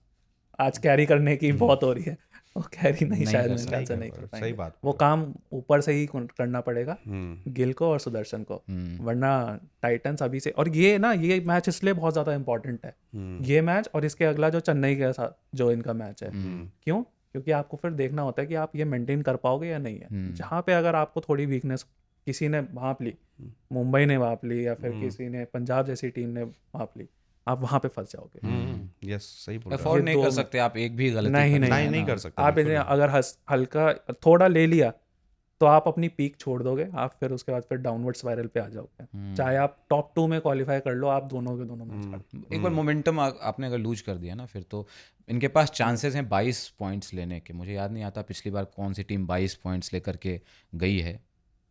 आज कैरी करने की बहुत हो रही है, वो कैरी नहीं शायद मेरे ख्याल से नहीं कर पाएंगे। सही बात। वो काम ऊपर से ही करना पड़ेगा गिल को और सुदर्शन को, वरना टाइटंस अभी से, और ये मैच इसलिए बहुत ज्यादा इंपॉर्टेंट है, ये मैच और इसके अगला जो चेन्नई के साथ जो इनका मैच है। क्यों? क्योंकि आपको फिर देखना होता है कि आप ये मेंटेन कर पाओगे या नहीं है। जहाँ पे अगर आपको थोड़ी वीकनेस किसी ने भांप ली, मुंबई ने भांप ली, या फिर किसी ने पंजाब जैसी टीम ने भांप ली, आप वहां पे फंस जाओगे। यस, सही बोल रहे हो। अफोर्ड नहीं कर सकते आप एक भी गलती। नहीं कर सकते आप इन्हें अगर हल्का थोड़ा ले लिया तो आप अपनी पीक छोड़ दोगे, आप फिर उसके बाद फिर डाउनवर्ड स्पाइरल पे आ जाओगे। चाहे आप टॉप 2 में क्वालिफाई कर लो, आप दोनों के दोनों मैच एक बार मोमेंटम आपने अगर लूज कर दिया ना, फिर तो इनके पास चांसेस हैं 22 पॉइंट्स लेने के। मुझे याद नहीं आता पिछली बार कौन सी टीम 22 पॉइंट्स लेकर के गई है।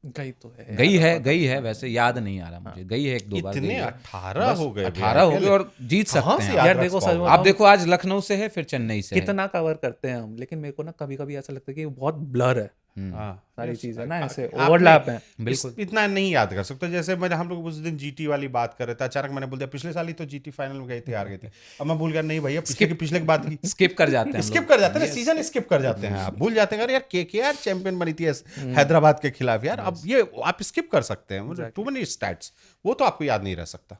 गई है वैसे याद नहीं आ रहा मुझे, गई है 1-2 बार। इतने 18 हो गए, 18 हो गए और जीत सकते हैं यार। देखो आप देखो आज लखनऊ से है, फिर चेन्नई से कितना कवर करते हैं हम, लेकिन मेरे को ना कभी कभी ऐसा लगता है कि बहुत ब्लर है। सारी चीजें ना ऐसे ओवरलैप है। बिल्कुल इतना नहीं याद कर सकते। जैसे मैंने हम लोग उस दिन जीटी वाली बात कर रहे थे, अचानक मैंने बोल दिया पिछले साल ही तो जीटी फाइनल में गई थी, हार गई थी। अब मैं भूल गया, नहीं भैया पिछले की बात की स्किप कर जाते हैं हम स्किप कर जाते हैं, सीजन स्किप कर जाते हैं, आप भूल जाते हैं। अरे यार केकेआर चैंपियन बनी थी हैदराबाद के खिलाफ यार, अब ये आप स्किप कर सकते हैं, टू मेनी स्टैट्स, वो तो आपको याद नहीं रह सकता।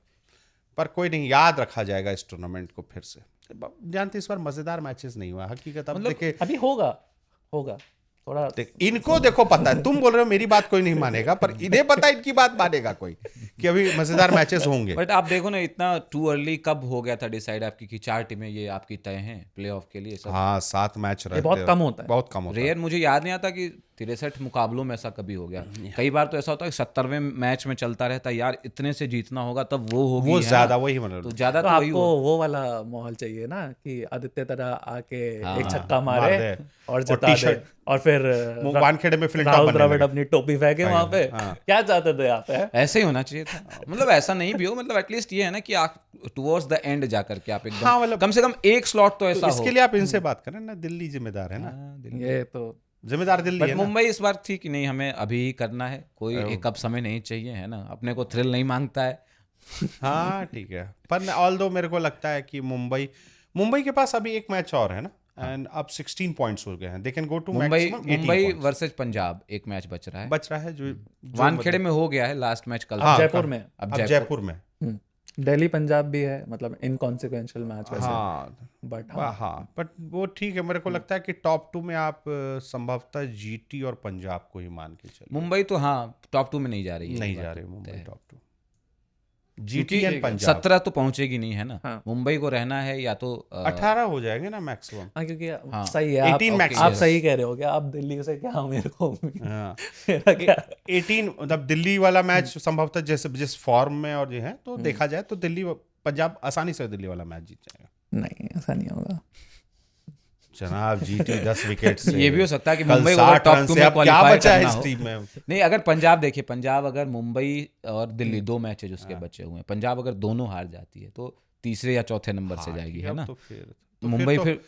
पर कोई नहीं, याद रखा जाएगा इस टूर्नामेंट को फिर से। जानते इस बार मजेदार मैचेस नहीं हुआ हकीकत। अब देखिए अभी होगा थोड़ा इनको देखो पता है, तुम बोल रहे हो मेरी बात कोई नहीं मानेगा, पर इन्हें पता है इनकी बात मानेगा कोई, कि अभी मजेदार मैचेस होंगे। बट आप देखो ना, इतना टू अर्ली कब हो गया था डिसाइड आपकी कि 4 टीमें ये आपकी तय हैं प्लेऑफ के लिए सब? हाँ 7 मैच रहते बहुत कम होता है, बहुत कम होता है। रेयर, मुझे याद नहीं आता कि 63 मुकाबलों में ऐसा कभी हो गया। कई बार तो ऐसा होता है कि 70वें मैच में चलता रहता है, यार इतने से जीतना होगा तब वो होगी, वो है ज्यादा ना? वही मतलब तो ज्यादा तो तो वही आपको हो। वो वाला माहौल चाहिए ना कि आदित्य तरह आके हाँ, एक छक्का मार मारे दे। और जिता दे, टी-शर्ट और फिर वानखेड़े में फ्लिंटॉप राहुल बनने द्रविड़ लगे। अपनी टोपी फेंके वहां पे। क्या चाहते थे आप? ऐसे ही होना चाहिए था, मतलब ऐसा नहीं भी हो, मतलब एटलीस्ट ये है ना कि आप टुवर्ड्स द एंड जाकर के आप एकदम हाँ, मतलब कम से कम एक स्लॉट तो ऐसा तो हो। इसके लिए आप इनसे बात करें ना, दिल्ली जिम्मेदार है ना, हाँ, दिल्ली। ये तो जिम्मेदार दिल्ली बट है ना। मुंबई इस बार थी कि नहीं, हमें अभी ही करना है, कोई एक अब समय नहीं चाहिए, है ना, अपने को थ्रिल नहीं मांगता है। हाँ ठीक है, पर ऑल्दो मेरे को लगता है कि मुंबई के पास अभी एक मैच और है ना, एंड अब 16 पॉइंट्स हो गए हैं, they can go to Mumbai versus Punjab एक मैच बच रहा है, बच रहा है जो वानखेड़े में हो गया है लास्ट मैच कल। हाँ, जयपुर में, अब जयपुर में दिल्ली पंजाब भी है, मतलब इनकॉन्सिक्वेंशियल मैच वैसे। हाँ बट हाँ, बट वो ठीक है। मेरे को लगता है कि टॉप 2 में आप संभवतः जीटी और पंजाब को ही मान के चलिए। मुंबई तो हाँ टॉप 2 में नहीं जा रही है, नहीं ये जा बात रहे तो मुंबई है। टॉप 2, जीटी एंड पंजाब 17 तो पहुंचेगी नहीं, है ना। हाँ। मुंबई को रहना है या तो 18 हो जाएंगे ना मैक्सिमम। हाँ, क्योंकि हाँ, सही है, 18 आप maximum। सही कह रहे हो क्या? आप दिल्ली से क्या मेरे को हाँ मेरा क्या 18, मतलब दिल्ली वाला मैच संभवतः जैसे जिस फॉर्म में और ये है तो देखा जाए तो दिल्ली पंजाब आसानी से दिल्ली वाला मैच जीत जाएगा। नहीं, ऐसा नहीं होगा जनाब जीटी 10 विकेट से, ये भी हो सकता है कि कल मुंबई 60 अगर टॉप रन 2 से में अब क्या क्वालिफाई बचा है करना इस हो। टीम में? नहीं, अगर पंजाब देखिए, पंजाब अगर मुंबई और दिल्ली 2 मैचेज उसके बचे हुए हैं, पंजाब अगर दोनों हार जाती है तो तीसरे या चौथे नंबर से जाएगी, है ना। तो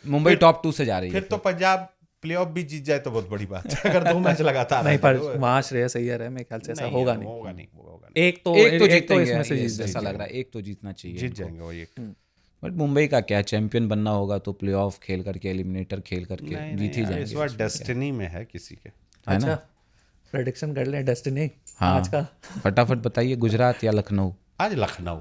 मुंबई टॉप 2 से जा रही है। फिर तो पंजाब प्लेऑफ भी जीत जाए तो बहुत बड़ी बात है, अगर 2 मैच लगातार नहीं, पर हारे तो। वहाँ श्रेयस अय्यर है, मेरे ख्याल से ऐसा होगा नहीं। होगा नहीं। एक तो जीतेंगे, इसमें से yes, जीत ऐसा जाएंगे। लग रहा है, एक तो जीतना चाहिए जीत इनको। जाएंगे वो एक। बट मुंबई का क्या, चैंपियन बनना होगा तो प्लेऑफ खेल करके, एलिमिनेटर खेल करके नहीं, जीत ही नहीं, जाएंगे। इस बार डेस्टिनी में है किसी के। है ना? अच्छा, प्रेडिक्शन कर लें डेस्टिनी हाँ, आज का। फटाफट बताइए, गुजरात या लखनऊ आज लखनऊ।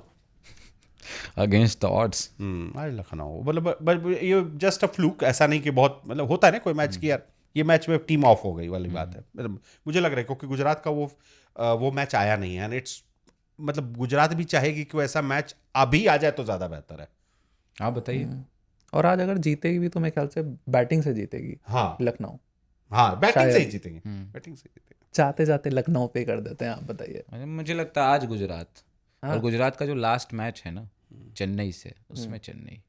Against the odds? आज लखनऊ, मतलब ये जस्ट अ फ्लूक, ऐसा नहीं कि बहुत, मतलब होता है ना कोई मैच की यार ये मैच में टीम ऑफ हो गई वाली बात है। मतलब मुझे लग रहा है क्योंकि गुजरात का वो मैच आया नहीं है, एंड इट्स, मतलब गुजरात भी चाहेगी कि वो ऐसा मैच अभी आ जाए तो ज्यादा बेहतर है। आप बताइए। और आज अगर जीतेगी भी तो मेरे ख्याल से बैटिंग से जीतेगी हाँ लखनऊ। हाँ, बैटिंग से ही शायद। जीतेंगे, बैटिंग से जीतेंगे। चाहते जाते लखनऊ पे कर देते हैं, आप बताइए। मुझे लगता है आज गुजरात। हाँ। और गुजरात का जो लास्ट मैच है ना चेन्नई से, उसमें चेन्नई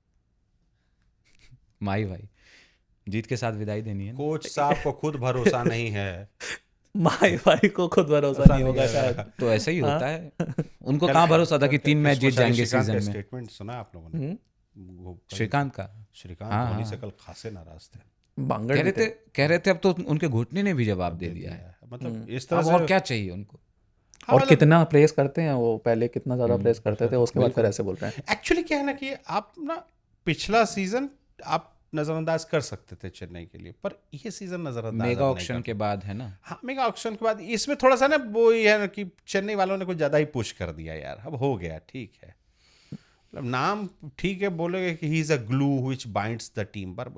माई भाई जीत के साथ विदाई देनी है ना। कोच साहब को खुद भरोसा नहीं है। माई भाई को खुद भरोसा नहीं होगा शायद। तो ऐसा ही होता है, उनको कहाँ भरोसा था कि 3 मैच जीत जाएंगे सीजन में। स्टेटमेंट सुना आप लोगों ने? श्रीकांत का, श्रीकांत हाँ, धोनी हाँ। से कल खासे नाराज थे। बांगड़ कह रहे थे अब तो उनके घुटने ने भी जवाब दे दिया है। मतलब इस अब तरह और से क्या चाहिए उनको। हाँ, और मतलब कितना प्रेस करते हैं वो, पहले कितना ज्यादा प्रेस करते थे, उसके बाद फिर ऐसे बोल रहे हैं। एक्चुअली क्या है ना कि आप ना पिछला सीजन आप नजरअंदाज कर सकते थे चेन्नई के लिए, पर ये सीजन नजरअंदाज मेगा नहीं ऑक्शन कर- के बाद, है ना। हाँ, मेगा ऑक्शन के बाद इसमें थोड़ा सा ना वो ये है ना कि चेन्नई वालों ने कुछ ज्यादा ही पुश कर दिया यार, अब हो गया, ठीक है, मतलब नाम ठीक है, बोलोगे कि he is a glue which binds the team, पर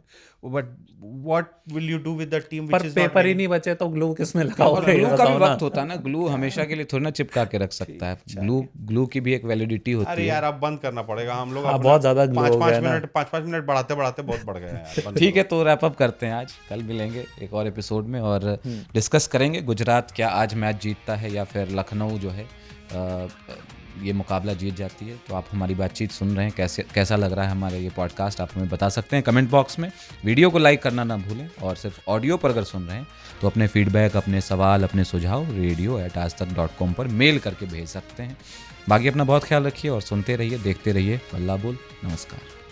but what will you do with the team पर व्हिच इज पेपर ही नहीं बचे तो ग्लू किस में लगाओगे? ग्लू का भी बताओ ना। वक्त होता है ना, ग्लू हमेशा के लिए थोड़ी ना चिपका के रख सकता है। ग्लू की भी एक वैलिडिटी होती अरे है। यार अब बंद करना पड़ेगा हम लोग हाँ, अपना बहुत ज्यादा glue हो गया ना। 5-5 मिनट बढ़ाते बढ़ाते बहुत बढ़ गए हैं यार, बंद ठीक है, तो रैप अप करते हैं आज, कल मिलेंगे एक और एपिसोड में और डिस्कस करेंगे गुजरात क्या आज मैच जीतता है या फिर लखनऊ जो है ये मुकाबला जीत जाती है। तो आप हमारी बातचीत सुन रहे हैं, कैसा लग रहा है हमारा ये पॉडकास्ट, आप हमें बता सकते हैं कमेंट बॉक्स में। वीडियो को लाइक करना ना भूलें, और सिर्फ ऑडियो पर अगर सुन रहे हैं तो अपने फीडबैक, अपने सवाल, अपने सुझाव radio@aajtak.com पर मेल करके भेज सकते हैं। बाकी अपना बहुत ख्याल रखिए और सुनते रहिए, देखते रहिए। अल्लाह बोल, नमस्कार।